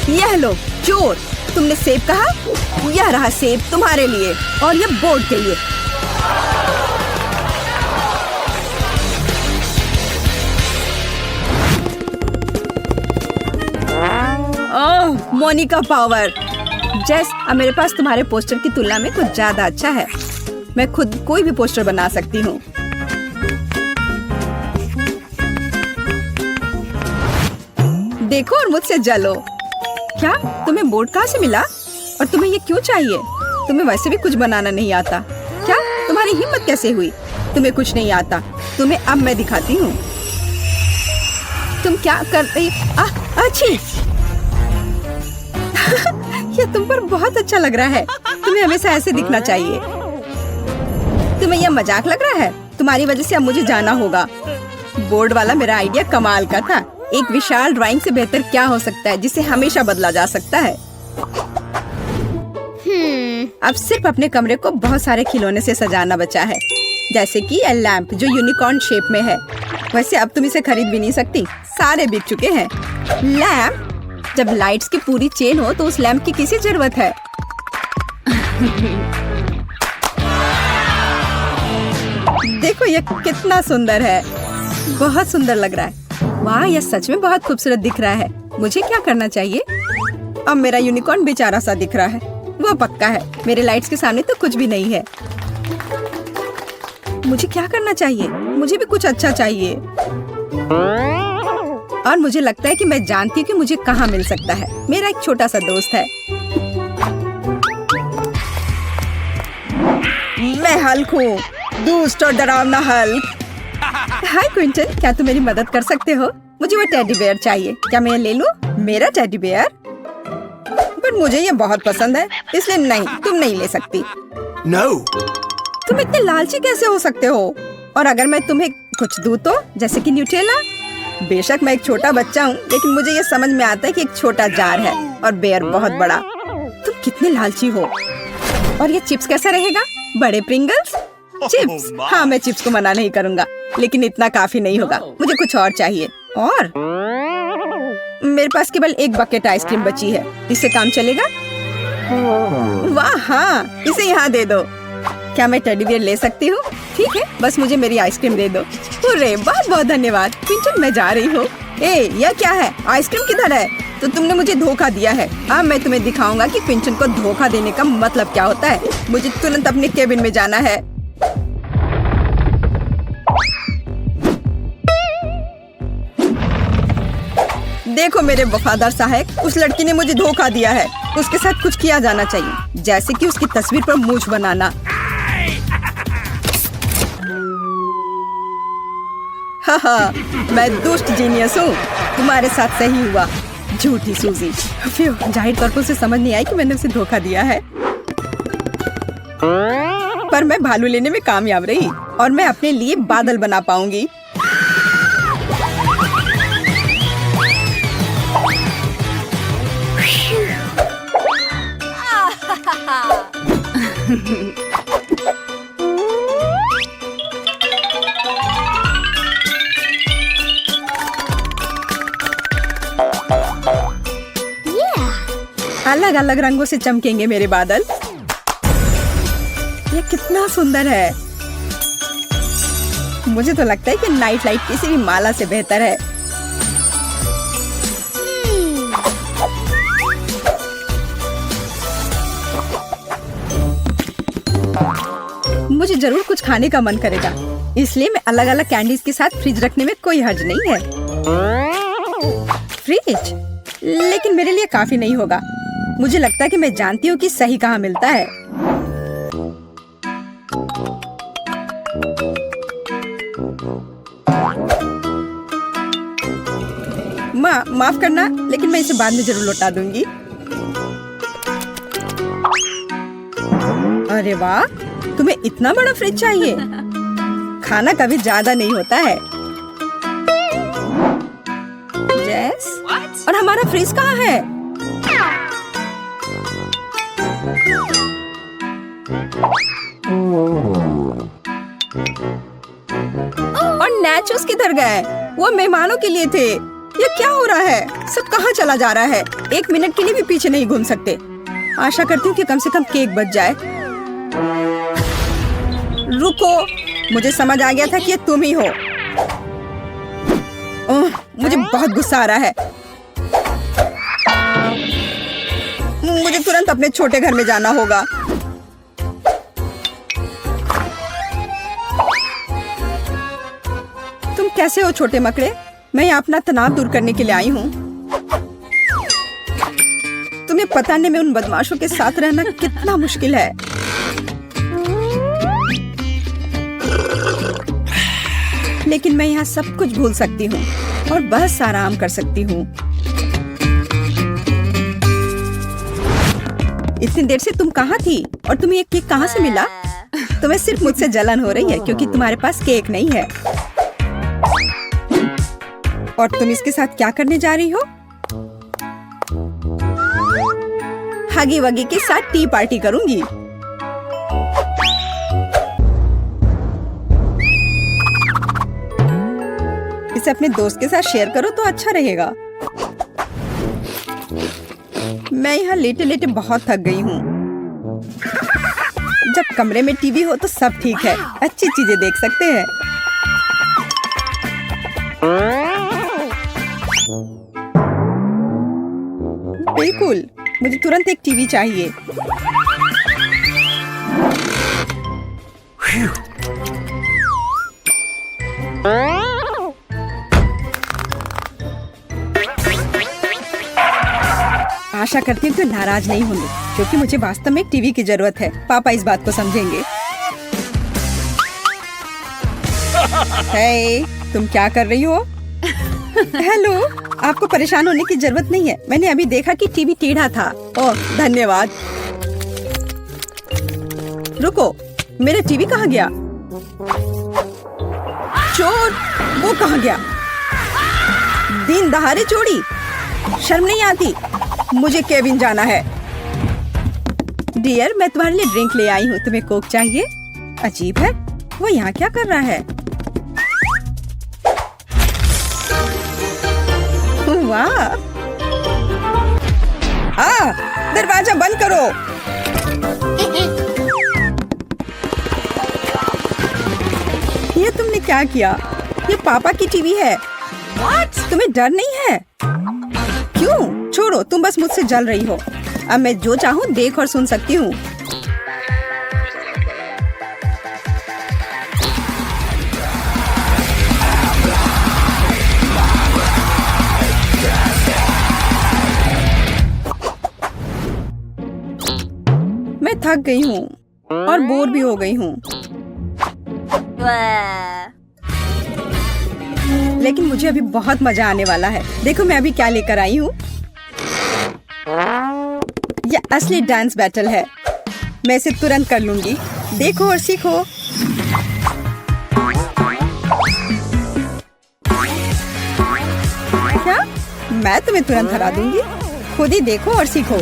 यह लो चोर, तुमने सेब कहा? यह रहा सेब तुम्हारे लिए, और यह बोर्ड के लिए। ओह, मोनिका पावर। जेस, अब मेरे पास तुम्हारे पोस्टर की तुलना में कुछ ज्यादा अच्छा है। मैं खुद कोई भी पोस्टर बना सकती हूँ। देखो और मुझसे जलो। क्या तुम्हें बोर्ड कहाँ से मिला? और तुम्हें ये क्यों चाहिए? तुम्हें वैसे भी कुछ बनाना नहीं आता। क्या तुम्हारी हिम्मत कैसे हुई? तुम्हें कुछ नहीं आता। तुम्हें अब मैं दिखाती हूँ। तुम क्या कर रही? अच्छी। यह तुम पर बहुत अच्छा लग रहा है। तुम्हें हमेशा ऐसे दिखना चाहिए। तुम्हें यह मजाक लग रहा है? तुम्हारी वजह से अब मुझे जाना होगा। बोर्ड वाला मेरा आइडिया कमाल का था। एक विशाल ड्राइंग से बेहतर क्या हो सकता है जिसे हमेशा बदला जा सकता है। अब सिर्फ अपने कमरे को बहुत सारे खिलौने से सजाना बचा है, जैसे कि यह लैंप जो यूनिकॉर्न शेप में है। वैसे अब तुम इसे खरीद भी नहीं सकती, सारे बिक चुके हैं। लैंप? जब लाइट्स की पूरी चेन हो तो उस लैंप की किसी जरूरत है? देखो यह कितना सुंदर है। बहुत सुंदर लग रहा है। वाह, यह सच में बहुत खूबसूरत दिख रहा है। मुझे क्या करना चाहिए? अब मेरा यूनिकॉर्न बेचारा सा दिख रहा है। वो पक्का है, मेरे लाइट्स के सामने तो कुछ भी नहीं है। मुझे क्या करना चाहिए? मुझे भी कुछ अच्छा चाहिए। और मुझे लगता है कि मैं जानती हूँ कि मुझे कहाँ मिल सकता है। मेरा एक छोटा सा दोस्त है। मैं हल्क हूँ। दुष्ट और डरावना हल्क। हाय क्विंटन, क्या तुम मेरी मदद कर सकते हो? मुझे वो टेडी बेयर चाहिए। क्या मैं ये ले लूं? मेरा टेडी बेयर? पर मुझे ये बहुत पसंद है, इसलिए नहीं, तुम नहीं ले सकती। No. तुम इतने लालची कैसे हो सकते हो? और अगर मैं तुम्हें कुछ दूं तो, जैसे कि न्यूट्रेला? बेशक मैं एक छोटा बच्चा हूँ, लेकिन मुझे ये समझ में आता है कि एक छोटा जार है और बेयर बहुत बड़ा। तुम कितने लालची हो। और ये चिप्स कैसा रहेगा? बड़े प्रिंगल्स? चिप्स? हाँ, मैं चिप्स को मना नहीं करूँगा, लेकिन इतना काफी नहीं होगा। मुझे कुछ और चाहिए। और मेरे पास केवल एक बकेट आइसक्रीम बची है, इससे काम चलेगा? वाह हाँ, इसे यहाँ दे दो। क्या मैं टेडी बियर ले सकती हूँ? ठीक है, बस मुझे मेरी आइसक्रीम दे दो। अरे बहुत बहुत धन्यवाद। क्विंटन, मैं जा रही हूँ। यह क्या है? आइसक्रीम किधर है? तो तुमने मुझे धोखा दिया है। अब मैं तुम्हें दिखाऊंगा कि क्विंटन को धोखा देने का मतलब क्या होता है। मुझे तुरंत अपने केबिन में जाना है। देखो मेरे वफादार सहायक, उस लड़की ने मुझे धोखा दिया है। उसके साथ कुछ किया जाना चाहिए, जैसे कि उसकी तस्वीर पर मूंछ बनाना। हाँ, मैं दुष्ट जीनियस हूँ। तुम्हारे साथ सही हुआ, झूठी सूजी। जाहिर तौर पर उसे समझ नहीं आई कि मैंने उसे धोखा दिया है। पर मैं भालू लेने में कामयाब रही और मैं अपने लिए बादल बना पाऊंगी। अलग अलग रंगों से चमकेंगे मेरे बादल। ये कितना सुंदर है। मुझे तो लगता है कि नाइट लाइट किसी भी माला से बेहतर है। मुझे जरूर कुछ खाने का मन करेगा, इसलिए मैं अलग अलग कैंडीज के साथ फ्रिज रखने में कोई हर्ज नहीं है। फ्रिज? लेकिन मेरे लिए काफी नहीं होगा। मुझे लगता है कि मैं जानती हूँ कि सही कहाँ मिलता है। माफ करना, लेकिन मैं इसे बाद में जरूर लौटा दूंगी। अरे वाह, तुम्हें इतना बड़ा फ्रिज चाहिए? खाना कभी ज्यादा नहीं होता है। जैस? और हमारा फ्रिज कहाँ है? और नाचोस किधर गए? वो मेहमानों के लिए थे। ये क्या हो रहा है? सब कहाँ चला जा रहा है? एक मिनट के लिए भी पीछे नहीं घूम सकते। आशा करती हूँ कि कम से कम केक बच जाए। रुको, मुझे समझ आ गया था कि ये तुम ही हो। मुझे बहुत गुस्सा आ रहा है। मुझे तुरंत अपने छोटे घर में जाना होगा। तुम कैसे हो छोटे मकड़े? मैं यहाँ अपना तनाव दूर करने के लिए आई हूँ। तुम्हें पता नहीं मैं उन बदमाशों के साथ रहना कितना मुश्किल है। लेकिन मैं यहाँ सब कुछ भूल सकती हूँ और बस आराम कर सकती हूँ। इतनी देर से तुम कहाँ थी? और तुम्हें ये केक कहाँ से मिला? तुम्हें सिर्फ मुझसे जलन हो रही है क्योंकि तुम्हारे पास केक नहीं है। और तुम इसके साथ क्या करने जा रही हो? हगी वगी के साथ टी पार्टी करूंगी। इसे अपने दोस्त के साथ शेयर करो तो अच्छा रहेगा। मैं यहाँ लेटे लेटे बहुत थक गई हूँ। जब कमरे में टीवी हो तो सब ठीक है, अच्छी चीजें देख सकते हैं। बिल्कुल, मुझे तुरंत एक टीवी चाहिए। आशा करती हूँ कि नाराज नहीं होंगे, क्योंकि मुझे वास्तव में एक टीवी की जरूरत है। पापा इस बात को समझेंगे। हे, तुम क्या कर रही हो? हेलो, आपको परेशान होने की जरूरत नहीं है। मैंने अभी देखा कि टीवी टेढ़ा था। ओह, धन्यवाद। रुको, मेरा टीवी कहाँ गया? चोर, वो कहाँ गया? दिन दहाड़े चोरी, शर्म नहीं आती? मुझे केबिन जाना है। डियर, मैं तुम्हारे लिए ड्रिंक ले आई हूँ। तुम्हें कोक चाहिए? अजीब है, वो यहाँ क्या कर रहा है? वाह! दरवाजा बंद करो। ये तुमने क्या किया? ये पापा की टीवी है। तुम्हें डर नहीं है? क्यों? छोड़ो, तुम बस मुझसे जल रही हो। अब मैं जो चाहूँ देख और सुन सकती हूँ। मैं थक गई हूँ और बोर भी हो गई हूँ। लेकिन मुझे अभी बहुत मजा आने वाला है। देखो मैं अभी क्या लेकर आई हूँ। यह असली डांस बैटल है। मैं इसे तुरंत कर लूंगी। देखो और सीखो। क्या? मैं तुम्हें तुरंत हरा दूंगी। खुद ही देखो और सीखो।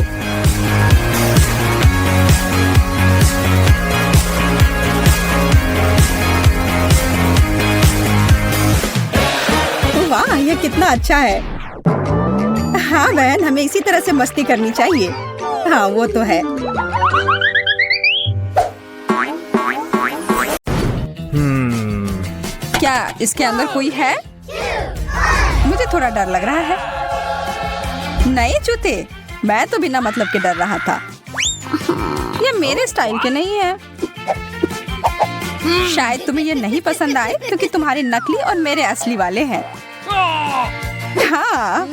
वाह, ये कितना अच्छा है। हाँ बहन, हमें इसी तरह से मस्ती करनी चाहिए। हाँ वो तो है। क्या इसके अंदर कोई है? मुझे थोड़ा डर लग रहा है। नए जूते? मैं तो बिना मतलब के डर रहा था। ये मेरे स्टाइल के नहीं है। शायद तुम्हें ये नहीं पसंद आए क्योंकि तुम्हारे नकली और मेरे असली वाले हैं। हाँ,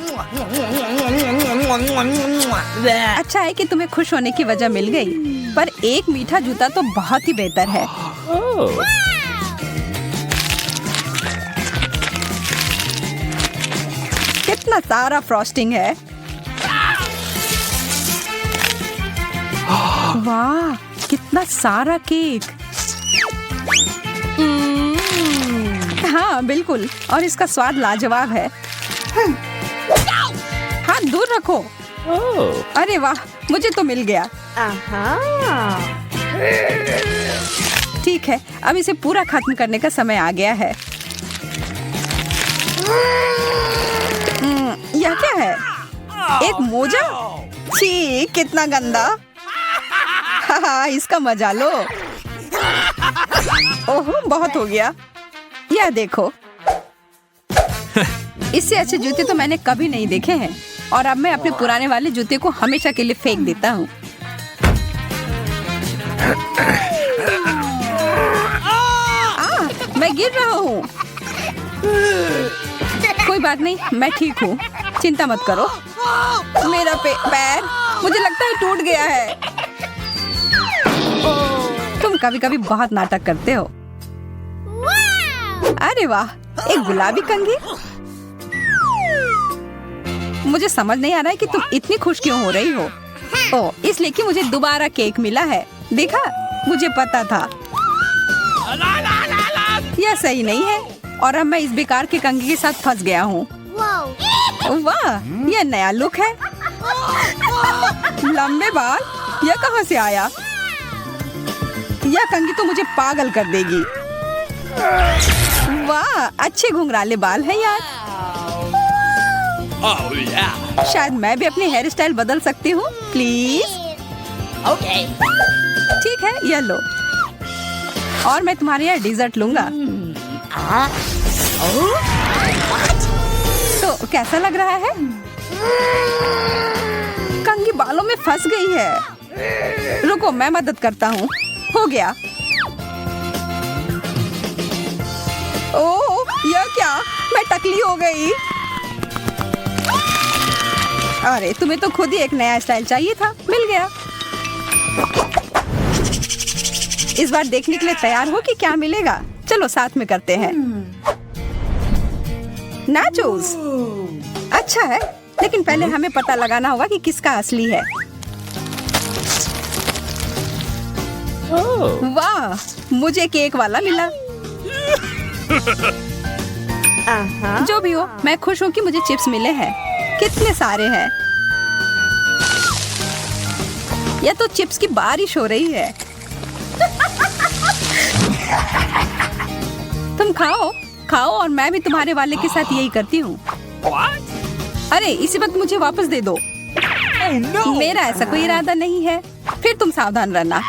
अच्छा है कि तुम्हें खुश होने की वजह मिल गई, पर एक मीठा जूता तो बहुत ही बेहतर है। कितना सारा फ्रॉस्टिंग है। वाह, कितना सारा केक। हाँ बिल्कुल, और इसका स्वाद लाजवाब है। हाथ दूर रखो। अरे वाह, मुझे तो मिल गया। ठीक है, अब इसे पूरा खत्म करने का समय आ गया है। यह क्या है? एक मोजा? छी, कितना गंदा। हाँ, इसका मजा लो। ओह, बहुत हो गया। यह देखो। इससे अच्छे जूते तो मैंने कभी नहीं देखे हैं, और अब मैं अपने पुराने वाले जूते को हमेशा के लिए फेंक देता हूँ। मैं गिर रहा हूँ। कोई बात नहीं, मैं ठीक हूँ, चिंता मत करो। मेरा पैर मुझे लगता है टूट गया है। तुम कभी कभी बहुत नाटक करते हो। अरे वाह, एक गुलाबी कंघी। मुझे समझ नहीं आ रहा है कि तुम इतनी खुश क्यों हो रही हो। ओह, इसलिए कि मुझे दोबारा केक मिला है। देखा, मुझे पता था। यह सही नहीं है, और अब मैं इस बेकार के कंघी के साथ फंस गया हूँ। वाह, यह नया लुक है। लंबे बाल, यह कहाँ से आया? यह कंघी तो मुझे पागल कर देगी। वाह, अच्छे घुंघराले बाल हैं यार। शायद मैं भी अपनी हेयर स्टाइल बदल सकती हूँ, प्लीज। ओके, ठीक है, यह लो। और मैं तुम्हारे यहाँ डिजर्ट लूंगा। तो कैसा लग रहा है? कंघी बालों में फंस गई है। रुको, मैं मदद करता हूँ। हो गया। ओह, यह क्या? मैं टकली हो गई। अरे, तुम्हें तो खुद ही एक नया स्टाइल चाहिए था, मिल गया। इस बार देखने के लिए तैयार हो कि क्या मिलेगा? चलो साथ में करते हैं। नाचोस। अच्छा है, लेकिन पहले हमें पता लगाना होगा कि किसका असली है। वाह, मुझे केक वाला मिला। जो भी हो, मैं खुश हूँ कि मुझे चिप्स मिले हैं। कितने सारे हैं। यह तो चिप्स की बारिश हो रही है। तुम खाओ खाओ और मैं भी तुम्हारे वाले के साथ यही करती हूँ। अरे इसी वक्त मुझे वापस दे दो। मेरा ऐसा कोई इरादा नहीं है। फिर तुम सावधान रहना।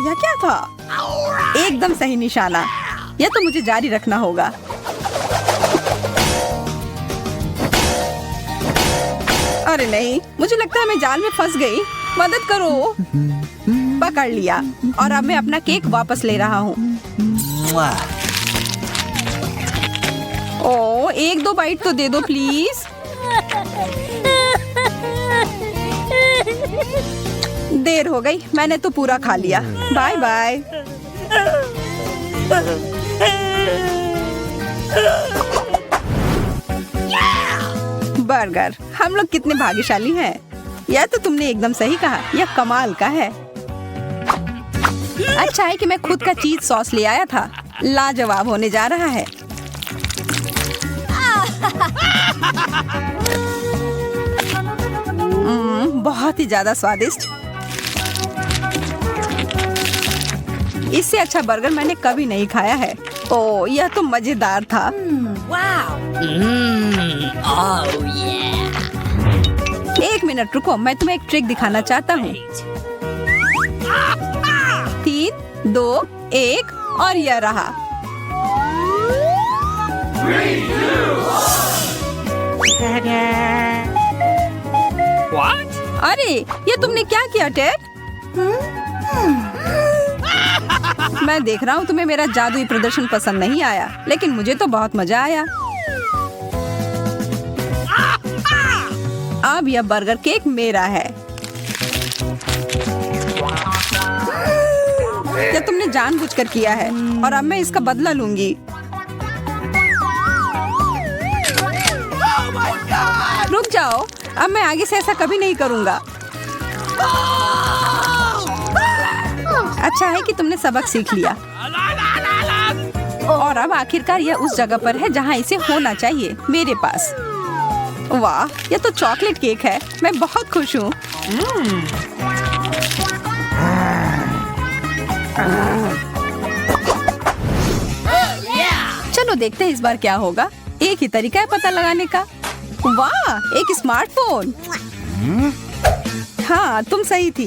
यह क्या था? एकदम सही निशाना। यह तो मुझे जारी रखना होगा। अरे नहीं, मुझे लगता है मैं जाल में फंस गई। मदद करो। पकड़ लिया और अब मैं अपना केक वापस ले रहा हूँ। ओह, 1-2 बाइट तो दे दो प्लीज। देर हो गई, मैंने तो पूरा खा लिया। Bye bye. बर्गर, हम लोग कितने भाग्यशाली हैं। यह तो तुमने एकदम सही कहा। यह कमाल का है। अच्छा है कि मैं खुद का चीज सॉस ले आया था। लाजवाब होने जा रहा है। बहुत ही ज्यादा स्वादिष्ट। इससे अच्छा बर्गर मैंने कभी नहीं खाया है। ओह, यह तो मजेदार था। एक मिनट रुको, मैं तुम्हें एक ट्रिक दिखाना चाहता हूँ। 3, 2, 1 और यह रहा। What? अरे ये तुमने क्या किया टेड? मैं देख रहा हूँ तुम्हें मेरा जादुई प्रदर्शन पसंद नहीं आया, लेकिन मुझे तो बहुत मजा आया। अब यह बर्गर केक मेरा है। यह तुमने जानबूझकर किया है और अब मैं इसका बदला लूंगी। रुक जाओ, अब मैं आगे से ऐसा कभी नहीं करूंगा। अच्छा है कि तुमने सबक सीख लिया और अब आखिरकार यह उस जगह पर है जहां इसे होना चाहिए, मेरे पास। वाह, यह तो चॉकलेट केक है। मैं बहुत खुश हूँ। चलो देखते हैं इस बार क्या होगा। एक ही तरीका है पता लगाने का। वाह, एक स्मार्टफोन। हाँ, तुम सही थी।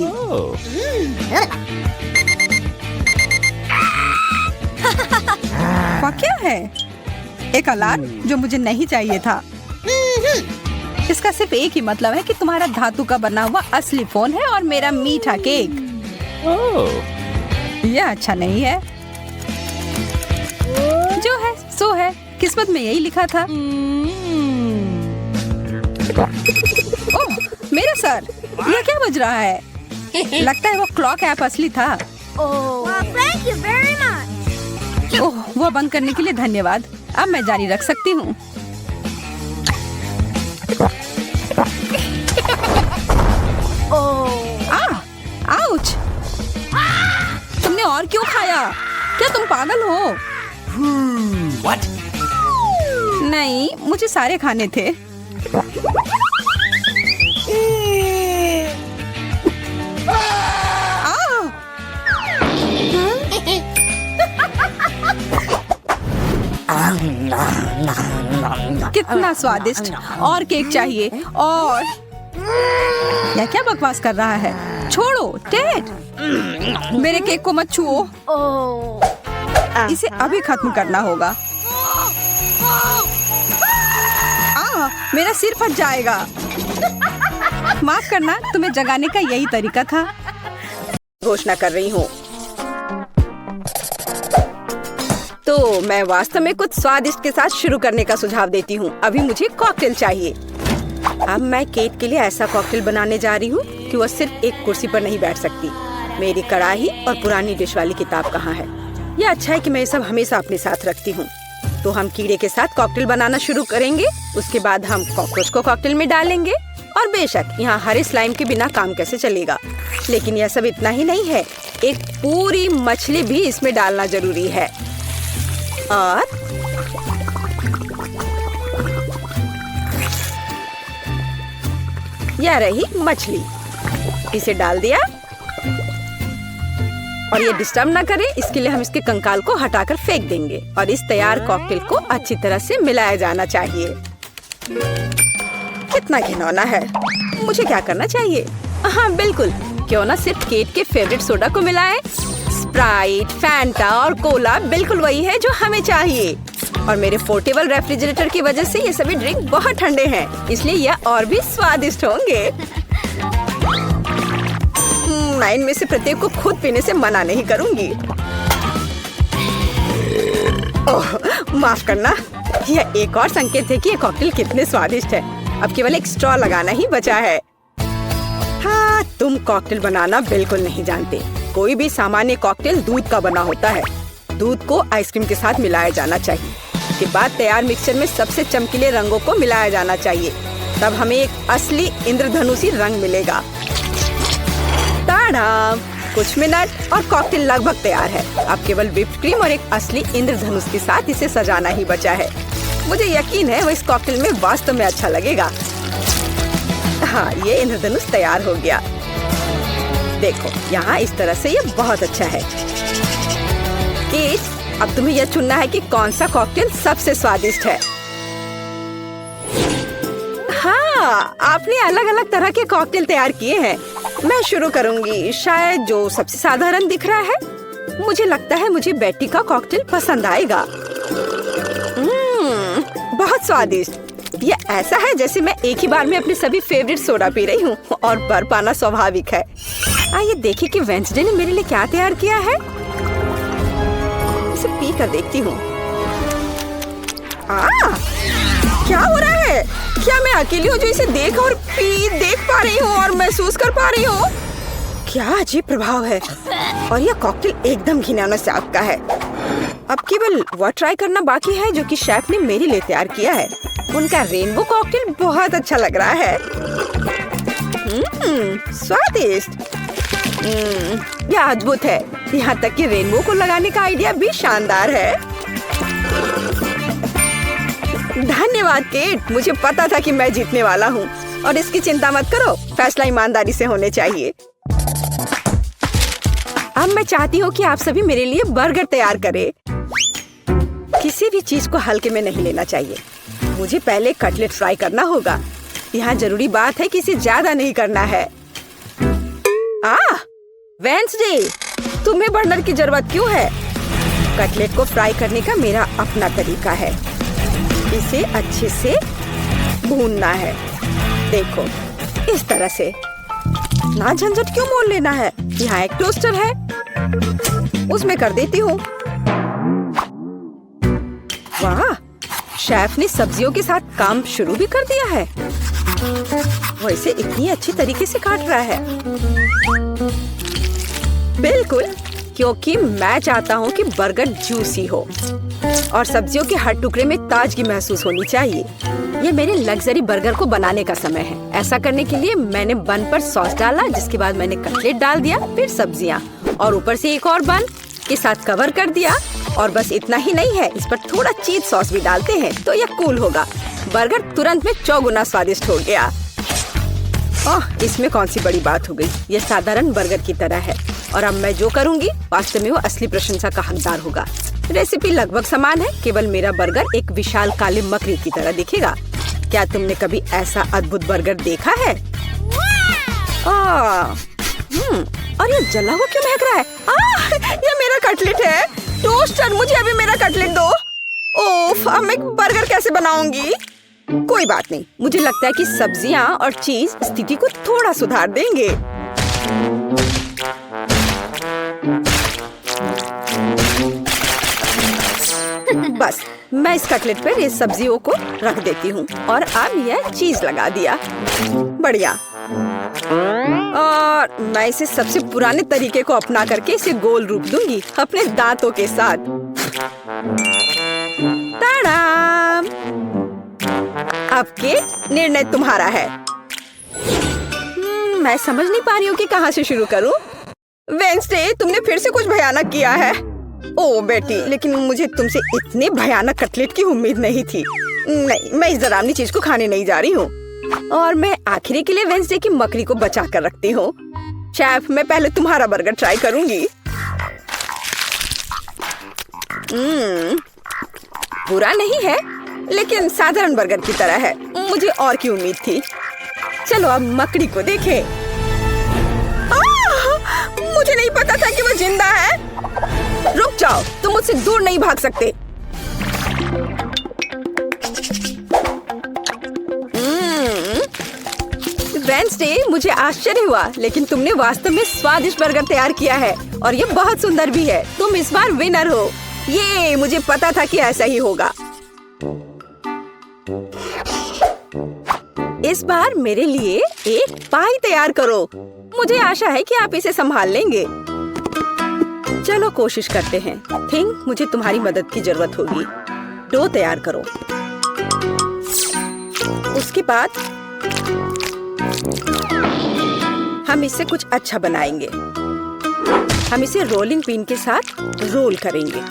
वह क्या है? एक अलार्म जो मुझे नहीं चाहिए था। इसका सिर्फ एक ही मतलब है कि तुम्हारा धातु का बना हुआ असली फोन है और मेरा मीठा केक। यह अच्छा नहीं है। जो है सो है, किस्मत में यही लिखा था। ओह, मेरा सर, यह क्या बज रहा है? लगता है वो क्लॉक ऐप असली था। ओह, वो बंद करने के लिए धन्यवाद। अब मैं जारी रख सकती हूँ। आउच! तुमने और क्यों खाया? क्या तुम पागल हो? What? नहीं, मुझे सारे खाने थे। कितना स्वादिष्ट। और केक चाहिए। और यह क्या बकवास कर रहा है? छोड़ो टेड, मेरे केक को मत छुओ। इसे अभी खत्म करना होगा। मेरा सिर फट जाएगा। माफ करना, तुम्हें जगाने का यही तरीका था। घोषणा कर रही हूँ। तो मैं वास्तव में कुछ स्वादिष्ट के साथ शुरू करने का सुझाव देती हूँ। अभी मुझे कॉकटेल चाहिए। अब मैं केट के लिए ऐसा कॉकटेल बनाने जा रही हूँ कि वह सिर्फ एक कुर्सी पर नहीं बैठ सकती। मेरी कढ़ाई और पुरानी डिश वाली किताब कहाँ है? यह अच्छा है कि मैं ये सब हमेशा अपने साथ रखती हूँ। तो हम कीड़े के साथ कॉकटेल बनाना शुरू करेंगे। उसके बाद हम कॉकरोच को कॉकटेल में डालेंगे। और बेशक यहाँ हरे स्लाइम के बिना काम कैसे चलेगा। लेकिन यह सब इतना ही नहीं है, एक पूरी मछली भी इसमें डालना जरूरी है। और यह रही मछली, इसे डाल दिया। और ये डिस्टर्ब ना करे, इसके लिए हम इसके कंकाल को हटाकर फेंक देंगे। और इस तैयार कॉकटेल को अच्छी तरह से मिलाया जाना चाहिए। कितना घिनौना है, मुझे क्या करना चाहिए? हाँ बिल्कुल, क्यों ना सिर्फ केट के फेवरेट सोडा को मिलाएं। स्प्राइट, फैंटा और कोला बिल्कुल वही है जो हमें चाहिए। और मेरे पोर्टेबल रेफ्रिजरेटर की वजह से ये सभी ड्रिंक बहुत ठंडे हैं, इसलिए यह और भी स्वादिष्ट होंगे। मैं इनमें से प्रत्येक को खुद पीने से मना नहीं करूंगी। ओह, माफ करना, यह एक और संकेत है कि ये कॉकटेल कितने स्वादिष्ट है। अब केवल एक स्ट्रॉ लगाना ही बचा है। हाँ, तुम कॉकटेल बनाना बिल्कुल नहीं जानते। कोई भी सामान्य कॉकटेल दूध का बना होता है। दूध को आइसक्रीम के साथ मिलाया जाना चाहिए। उसके बाद तैयार मिक्सचर में सबसे चमकीले रंगों को मिलाया जाना चाहिए। तब हमें एक असली इंद्रधनुषी रंग मिलेगा। ताड़ा! कुछ मिनट और कॉकटेल लगभग तैयार है। अब केवल व्हिप्ड क्रीम और एक असली इंद्रधनुष के साथ इसे सजाना ही बचा है। मुझे यकीन है वो इस कॉकटेल में वास्तव में अच्छा लगेगा। हाँ, ये इंद्रधनुष तैयार हो गया। देखो, यहाँ इस तरह से ये बहुत अच्छा है। केट, अब तुम्हें यह चुनना है कि कौन सा कॉकटेल सबसे स्वादिष्ट है। हाँ, आपने अलग अलग तरह के कॉकटेल तैयार किए हैं। मैं शुरू करूंगी, शायद जो सबसे साधारण दिख रहा है। मुझे लगता है मुझे बेटी का कॉकटेल पसंद आएगा। बहुत स्वादिष्ट। ये ऐसा है जैसे मैं एक ही बार में अपने सभी फेवरेट सोडा पी रही हूँ। और बर्फ पाना स्वाभाविक है। आइए देखें कि वेंसडे ने मेरे लिए क्या तैयार किया है। इसे पी कर देखती हूँ। क्या हो रहा है? क्या मैं अकेली हूँ जो इसे देख पा रही हूँ और महसूस कर पा रही हूँ? क्या अजीब प्रभाव है। और यह कॉकटेल एकदम घिनौना स्वाद का है। अब केवल वह ट्राई करना बाकी है जो कि शेफ ने मेरे लिए तैयार किया है। उनका रेनबो कॉकटेल बहुत अच्छा लग रहा है। स्वादिष्ट। यह अद्भुत है। यहाँ तक कि रेनबो को लगाने का आइडिया भी शानदार है। धन्यवाद केट, मुझे पता था कि मैं जीतने वाला हूँ। और इसकी चिंता मत करो, फैसला ईमानदारी से होने चाहिए। अब मैं चाहती हूँ कि आप सभी मेरे लिए बर्गर तैयार करें। किसी भी चीज को हल्के में नहीं लेना चाहिए। मुझे पहले कटलेट फ्राई करना होगा। यहाँ जरूरी बात है कि इसे ज्यादा नहीं करना है। वेंसडे, तुम्हें बर्नर की जरूरत क्यों है? कटलेट को फ्राई करने का मेरा अपना तरीका है। इसे अच्छे से भूनना है। देखो, इस तरह से। ना झंझट क्यों मोल लेना है? यहाँ एक टोस्टर है, उसमें कर देती हूँ। वाह, शेफ ने सब्जियों के साथ काम शुरू भी कर दिया है। वो इसे इतनी अच्छी तरीके से काट रहा है। बिल्कुल, क्योंकि मैं चाहता हूँ कि बर्गर जूसी हो और सब्जियों के हर टुकड़े में ताजगी महसूस होनी चाहिए। ये मेरे लग्जरी बर्गर को बनाने का समय है। ऐसा करने के लिए मैंने बन पर सॉस डाला, जिसके बाद मैंने कटलेट डाल दिया, फिर सब्जियाँ और ऊपर से एक और बन के साथ कवर कर दिया। और बस इतना ही नहीं है, इस पर थोड़ा चीज सॉस भी डालते हैं तो यह कूल होगा। बर्गर तुरंत में 4 गुना स्वादिष्ट हो गया। ओह, इसमें कौन सी बड़ी बात हो गई। यह साधारण बर्गर की तरह है और अब मैं जो करूंगी वास्तव में वो असली प्रशंसा का हकदार होगा। रेसिपी लगभग समान है, केवल मेरा बर्गर एक विशाल काले मकड़ी की तरह दिखेगा। क्या तुमने कभी ऐसा अद्भुत बर्गर देखा है? और ये जला हुआ क्यों महक रहा है? ये मेरा कटलेट है। टोस्टर, मुझे अभी मेरा कटलेट दो। ओफ, अब मैं बर्गर कैसे बनाऊंगी? कोई बात नहीं, मुझे लगता है कि सब्जियां और चीज स्थिति को थोड़ा सुधार देंगे। बस मैं इस कटलेट पर इस सब्जियों को रख देती हूँ और अब यह चीज लगा दिया। बढ़िया। और मैं इसे सबसे पुराने तरीके को अपना करके इसे गोल रूप दूंगी अपने दांतों के साथ। ताड़ाम! अब के निर्णय तुम्हारा है। मैं समझ नहीं पा रही हूँ कि कहाँ से शुरू करूँ। वेंसडे, तुमने फिर से कुछ भयानक किया है। ओ बेटी, लेकिन मुझे तुमसे इतने भयानक कटलेट की उम्मीद नहीं थी। नहीं, मैं इस डरावनी चीज को खाने नहीं जा रही हूँ। और मैं आखिरी के लिए वेंसडे की मकड़ी को बचा कर रखती हूँ। शेफ, मैं पहले तुम्हारा बर्गर ट्राई करूंगी। बुरा नहीं है, लेकिन साधारण बर्गर की तरह है। मुझे और की उम्मीद थी। चलो अब मकड़ी को देखें। मुझे नहीं पता था कि वो जिंदा है। रुक जाओ, तुम मुझसे दूर नहीं भाग सकते। वेंसडे, मुझे आश्चर्य हुआ, लेकिन तुमने वास्तव में स्वादिष्ट बर्गर तैयार किया है और ये बहुत सुंदर भी है। तुम इस बार विनर हो। ये मुझे पता था कि ऐसा ही होगा। इस बार मेरे लिए एक पाई तैयार करो। मुझे आशा है कि आप इसे संभाल लेंगे। चलो कोशिश करते हैं। थिंक मुझे तुम्हारी मदद की जरूरत होगी। डो तैयार करो। उसके बाद हम इससे कुछ अच्छा बनाएंगे। हम इसे रोलिंग पिन के साथ रोल करेंगे।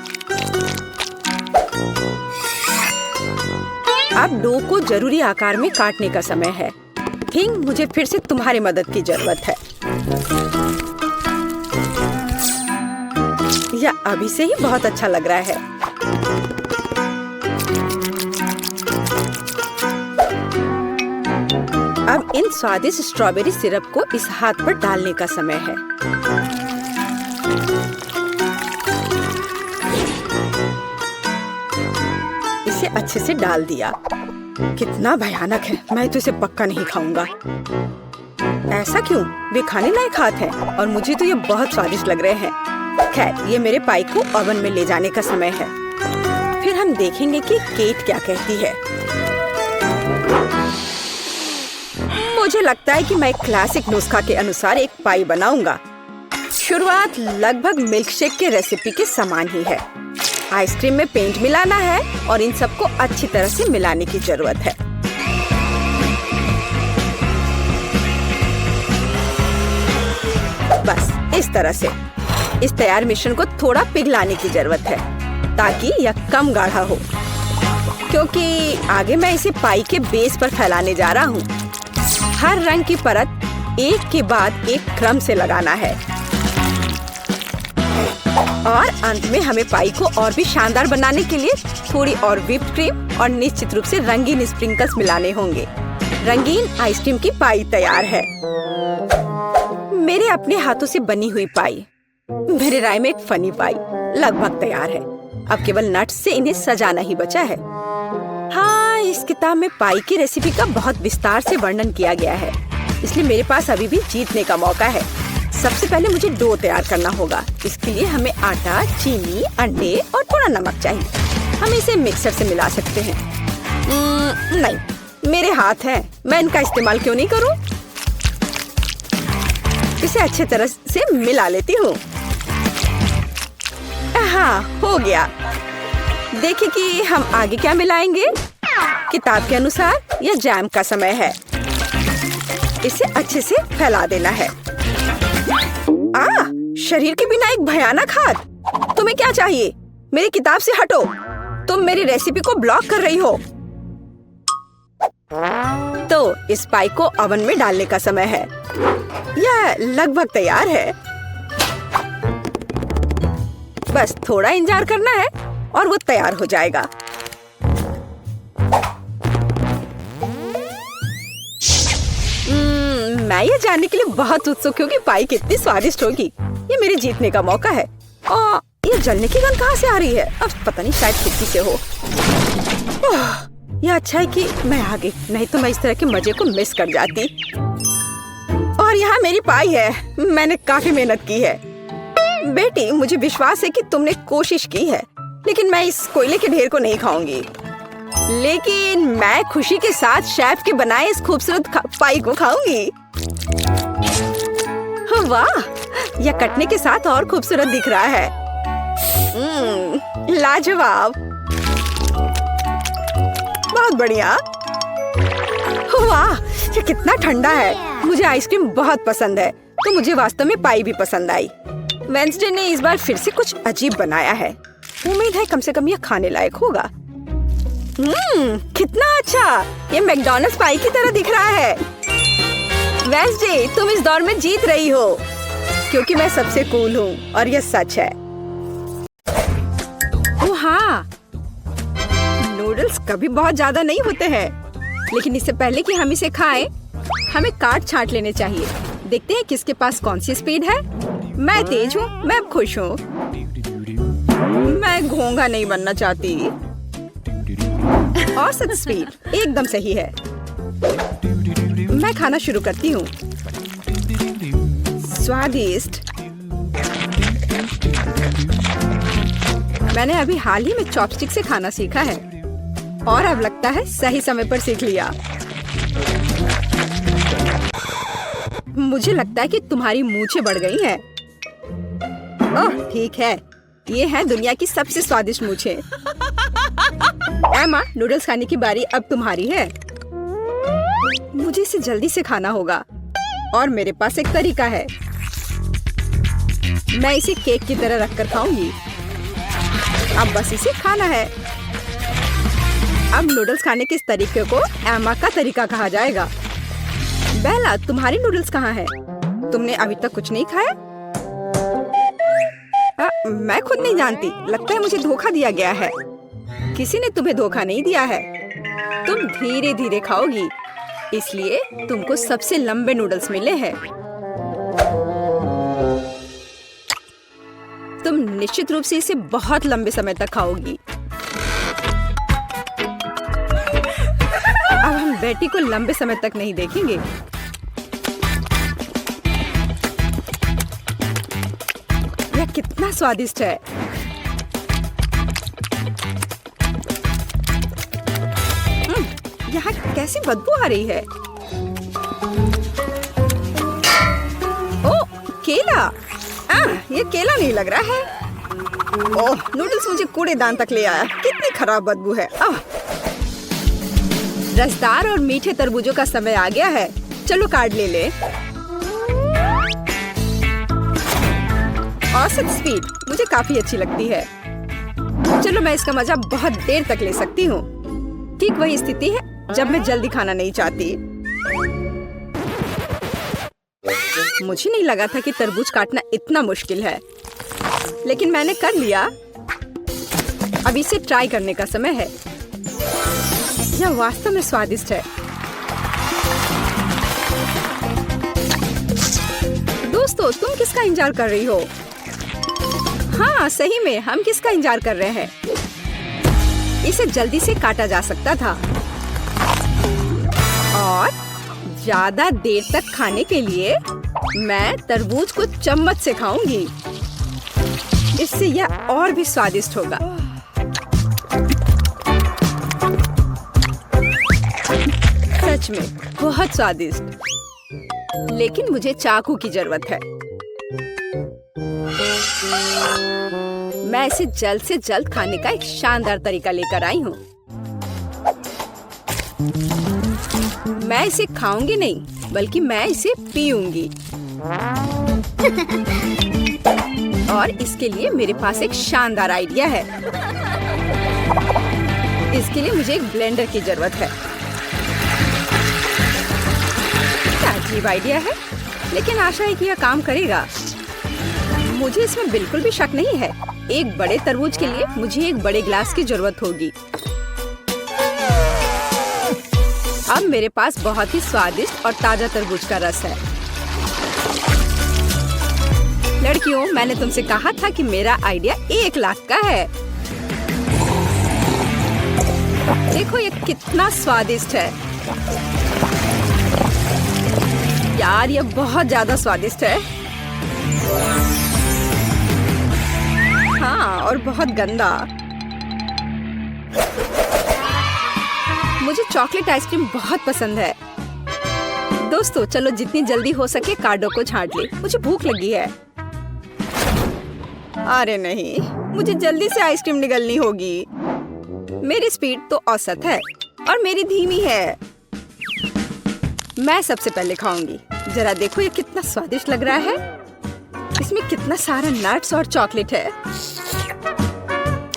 अब डो को जरूरी आकार में काटने का समय है। थिंक मुझे फिर से तुम्हारी मदद की जरूरत है। यह अभी से ही बहुत अच्छा लग रहा है। अब इन स्वादिष्ट स्ट्रॉबेरी सिरप को इस हाथ पर डालने का समय है। इसे अच्छे से डाल दिया। कितना भयानक है। मैं तो इसे पक्का नहीं खाऊंगा। ऐसा क्यों? वे खाने लायक हाथ हैं और मुझे तो ये बहुत स्वादिष्ट लग रहे हैं। खैर, ये मेरे पाई को ओवन में ले जाने का समय है। फिर हम देखेंगे कि केट क्या कहती है। मुझे लगता है कि मैं क्लासिक नुस्खा के अनुसार एक पाई बनाऊंगा। शुरुआत लगभग मिल्कशेक के रेसिपी के समान ही है। आइसक्रीम में पेंट मिलाना है और इन सबको अच्छी तरह से मिलाने की जरूरत है। बस इस तरह से। इस तैयार मिश्रण को थोड़ा पिघलाने की जरूरत है ताकि यह कम गाढ़ा हो, क्योंकि आगे मैं इसे पाई के बेस पर फैलाने जा रहा हूँ। हर रंग की परत एक के बाद एक क्रम से लगाना है और अंत में हमें पाई को और भी शानदार बनाने के लिए थोड़ी और व्हिप्ड क्रीम और निश्चित रूप से रंगीन स्प्रिंकल्स मिलाने होंगे। रंगीन आइसक्रीम की पाई तैयार है। मेरे अपने हाथों से बनी हुई पाई, मेरे राय में एक फनी पाई लगभग तैयार है। अब केवल नट्स से इन्हें सजाना ही बचा है। हाँ, इस किताब में पाई की रेसिपी का बहुत विस्तार से वर्णन किया गया है, इसलिए मेरे पास अभी भी जीतने का मौका है। सबसे पहले मुझे डो तैयार करना होगा। इसके लिए हमें आटा, चीनी, अंडे और थोड़ा नमक चाहिए। हम इसे मिक्सर से मिला सकते हैं। नहीं, मेरे हाथ हैं, मैं इनका इस्तेमाल क्यों नहीं करूं? इसे अच्छे तरह से मिला लेती हूँ। हाँ, हो गया। देखिए कि हम आगे क्या मिलाएंगे। किताब के अनुसार यह जैम का समय है। इसे अच्छे से फैला देना है। शरीर के बिना एक भयानक हाथ। तुम्हें क्या चाहिए? मेरी किताब से हटो। तुम मेरी रेसिपी को ब्लॉक कर रही हो। तो इस पाई को ओवन में डालने का समय है। यह लगभग तैयार है। बस थोड़ा इंतजार करना है और वो तैयार हो जाएगा। मैं ये जानने के लिए बहुत उत्सुक हूँ कि पाई कितनी स्वादिष्ट होगी। ये मेरे जीतने का मौका है। और ये जलने की गंध कहाँ से आ रही है? अब पता नहीं, शायद खिड़की से हो। यह अच्छा है कि मैं आ गई, नहीं तो मैं इस तरह के मजे को मिस कर जाती। और यहाँ मेरी पाई है। मैंने काफी मेहनत की है। बेटी, मुझे विश्वास है कि तुमने कोशिश की है, लेकिन मैं इस कोयले के ढेर को नहीं खाऊंगी। लेकिन मैं खुशी के साथ शेफ के बनाए इस खूबसूरत पाई को खाऊंगी। वाह, यह कटने के साथ और खूबसूरत दिख रहा है। लाजवाब, बहुत बढ़िया। वाह, ये कितना ठंडा है। मुझे आइसक्रीम बहुत पसंद है, तो मुझे वास्तव में पाई भी पसंद आई। वेंसडे ने इस बार फिर से कुछ अजीब बनाया है। उम्मीद है कम से कम यह खाने लायक होगा। कितना अच्छा, ये मैकडॉनल्ड्स पाई की तरह दिख रहा है। वेंसडे, तुम इस दौर में जीत रही हो, क्योंकि मैं सबसे कूल हूँ और यह सच है। ओह हाँ, नूडल्स कभी बहुत ज्यादा नहीं होते हैं, लेकिन इससे पहले कि हम इसे खाएं, हमें काट छांट लेने चाहिए। देखते हैं किसके पास कौन सी स्पीड है। मैं तेज हूँ, मैं अब खुश हूँ। मैं घोंघा नहीं बनना चाहती। औसत स्पीड एकदम सही है। मैं खाना शुरू करती हूँ। स्वादिष्ट। मैंने अभी हाल ही में चॉपस्टिक से खाना सीखा है और अब लगता है सही समय पर सीख लिया। मुझे लगता है कि तुम्हारी मूंछें बढ़ गई हैं। ओह ठीक है, ये है दुनिया की सबसे स्वादिष्ट मूंछें। एमा, नूडल्स खाने की बारी अब तुम्हारी है। मुझे इसे जल्दी से खाना होगा और मेरे पास एक तरीका है। मैं इसे केक की तरह रखकर खाऊंगी। अब बस इसे खाना है। अब नूडल्स खाने के इस तरीके को एमा का तरीका कहा जाएगा। बेला, तुम्हारी नूडल्स कहाँ है? तुमने अभी तक कुछ नहीं खाया? मैं खुद नहीं जानती। लगता है मुझे धोखा दिया गया है। किसी ने तुम्हें धोखा नहीं दिया है। तुम धीरे धीरे खाओगी, इसलिए तुमको सबसे लंबे नूडल्स मिले हैं। तुम निश्चित रूप से इसे बहुत लंबे समय तक खाओगी। अब हम बेटी को लंबे समय तक नहीं देखेंगे। यह कितना स्वादिष्ट है। यहाँ कैसी बदबू आ रही है। ओह, केला। ये केला नहीं लग रहा है। ओह, नूडल्स मुझे कूड़ेदान तक ले आया। कितनी खराब बदबू है। रसदार और मीठे तरबूजों का समय आ गया है। चलो कार्ड ले ले। औसत स्पीड मुझे काफी अच्छी लगती है। चलो मैं इसका मजा बहुत देर तक ले सकती हूँ। ठीक वही स्थिति है जब मैं जल्दी खाना नहीं चाहती। मुझे नहीं लगा था कि तरबूज काटना इतना मुश्किल है, लेकिन मैंने कर लिया। अब इसे ट्राई करने का समय है। यह वास्तव में स्वादिष्ट है। दोस्तों, तुम किसका इंतजार कर रही हो? हाँ, सही में हम किसका इंतजार कर रहे हैं? इसे जल्दी से काटा जा सकता था और ज्यादा देर तक खाने के लिए मैं तरबूज को चम्मच से खाऊंगी। इससे यह और भी स्वादिष्ट होगा। सच में बहुत स्वादिष्ट। लेकिन मुझे चाकू की जरूरत है। मैं इसे जल्द से जल्द खाने का एक शानदार तरीका लेकर आई हूँ। मैं इसे खाऊंगी नहीं, बल्कि मैं इसे पीऊंगी। और इसके लिए मेरे पास एक शानदार आइडिया है। इसके लिए मुझे एक ब्लेंडर की जरूरत है। क्या अजीब आइडिया है, लेकिन आशा है कि यह काम करेगा। मुझे इसमें बिल्कुल भी शक नहीं है। एक बड़े तरबूज के लिए मुझे एक बड़े ग्लास की जरूरत होगी। अब मेरे पास बहुत ही स्वादिष्ट और ताजा तरबूज का रस है। लड़कियों, मैंने तुमसे कहा था कि मेरा आइडिया 1 लाख का है। देखो ये कितना स्वादिष्ट है। यार, ये बहुत ज्यादा स्वादिष्ट है। हाँ, और बहुत गंदा। मुझे चॉकलेट आइसक्रीम बहुत पसंद है। दोस्तों चलो जितनी जल्दी हो सके कार्डों को छांट ले, मुझे भूख लगी है। अरे नहीं, मुझे जल्दी से आइसक्रीम निगलनी होगी। मेरी स्पीड तो औसत है और मेरी धीमी है। मैं सबसे पहले खाऊंगी। जरा देखो ये कितना स्वादिष्ट लग रहा है। इसमें कितना सारा नट्स और चॉकलेट है।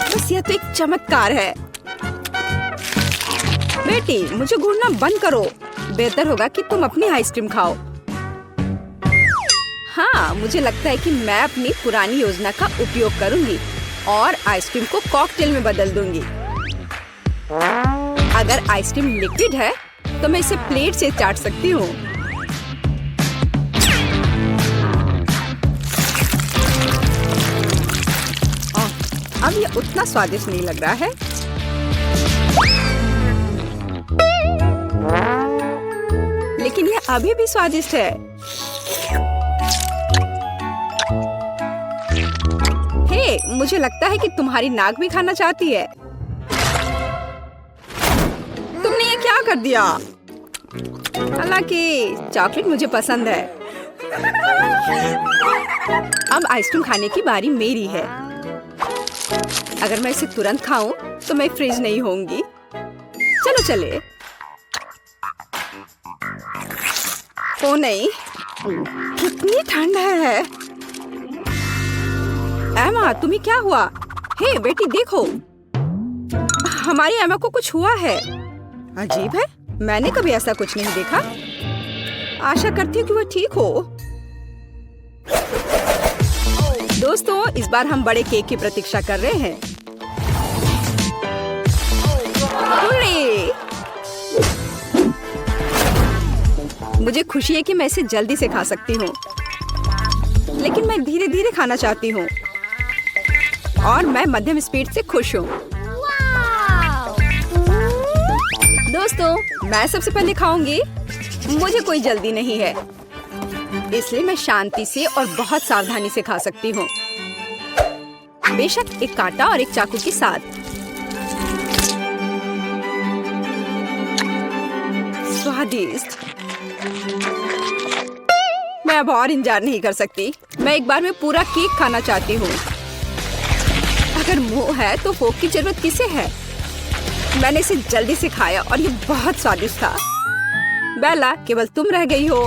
बस यह तो एक चमत्कार है। बेटी मुझे घूरना बंद करो। बेहतर होगा कि तुम अपनी आइसक्रीम खाओ। हाँ, मुझे लगता है कि मैं अपनी पुरानी योजना का उपयोग करूंगी और आइसक्रीम को कॉकटेल में बदल दूंगी। अगर आइसक्रीम लिक्विड है तो मैं इसे प्लेट से चाट सकती हूँ। अब ये उतना स्वादिष्ट नहीं लग रहा है। लेकिन ये अभी भी स्वादिष्ट है। हे, मुझे लगता है कि तुम्हारी नाक भी खाना चाहती है। तुमने ये क्या कर दिया? हालांकि चॉकलेट मुझे पसंद है। अब आइसक्रीम खाने की बारी मेरी है। अगर मैं इसे तुरंत खाऊं तो मैं फ्रीज नहीं होंगी। चलो चले। ओ नहीं, कितनी ठंड है। एमा, तुम्हें क्या हुआ? हे बेटी देखो, हमारी एमा को कुछ हुआ है। अजीब है, मैंने कभी ऐसा कुछ नहीं देखा। आशा करती हूँ कि वह ठीक हो। दोस्तों इस बार हम बड़े केक की प्रतीक्षा कर रहे हैं। मुझे खुशी है कि मैं इसे जल्दी से खा सकती हूँ, लेकिन मैं धीरे धीरे खाना चाहती हूँ और मैं मध्यम स्पीड से खुश हूँ। दोस्तों मैं सबसे पहले खाऊंगी। मुझे कोई जल्दी नहीं है, इसलिए मैं शांति से और बहुत सावधानी से खा सकती हूँ। बेशक एक कांटा और एक चाकू के साथ। स्वादिष्ट। मैं अब और इंतजार नहीं कर सकती। मैं एक बार में पूरा केक खाना चाहती हूँ। अगर मुंह है तो फोक की जरूरत किसे है? मैंने इसे जल्दी से खाया और ये बहुत स्वादिष्ट था। बेला, केवल तुम रह गई हो।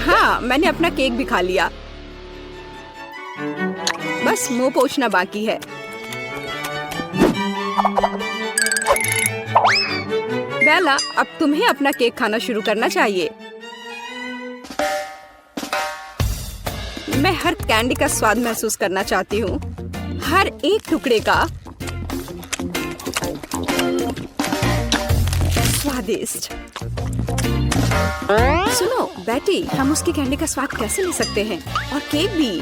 हाँ, मैंने अपना केक भी खा लिया। बस मुंह पोंछना बाकी है। बेला, अब तुम्हें अपना केक खाना शुरू करना चाहिए। मैं हर कैंडी का स्वाद महसूस करना चाहती हूँ, हर एक टुकड़े का। स्वादिष्ट। सुनो बेटी, हम उसकी कैंडी का स्वाद कैसे ले सकते हैं? और केक भी।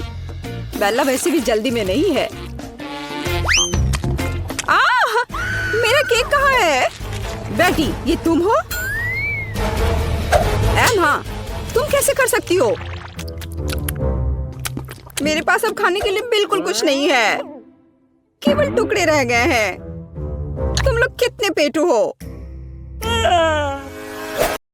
बेला वैसे भी जल्दी में नहीं है। मेरा केक कहाँ है? बेटी, ये तुम हो? एमा, तुम कैसे कर सकती हो? मेरे पास अब खाने के लिए बिल्कुल कुछ नहीं है। केवल टुकड़े रह गए हैं। तुम लोग कितने पेटू हो?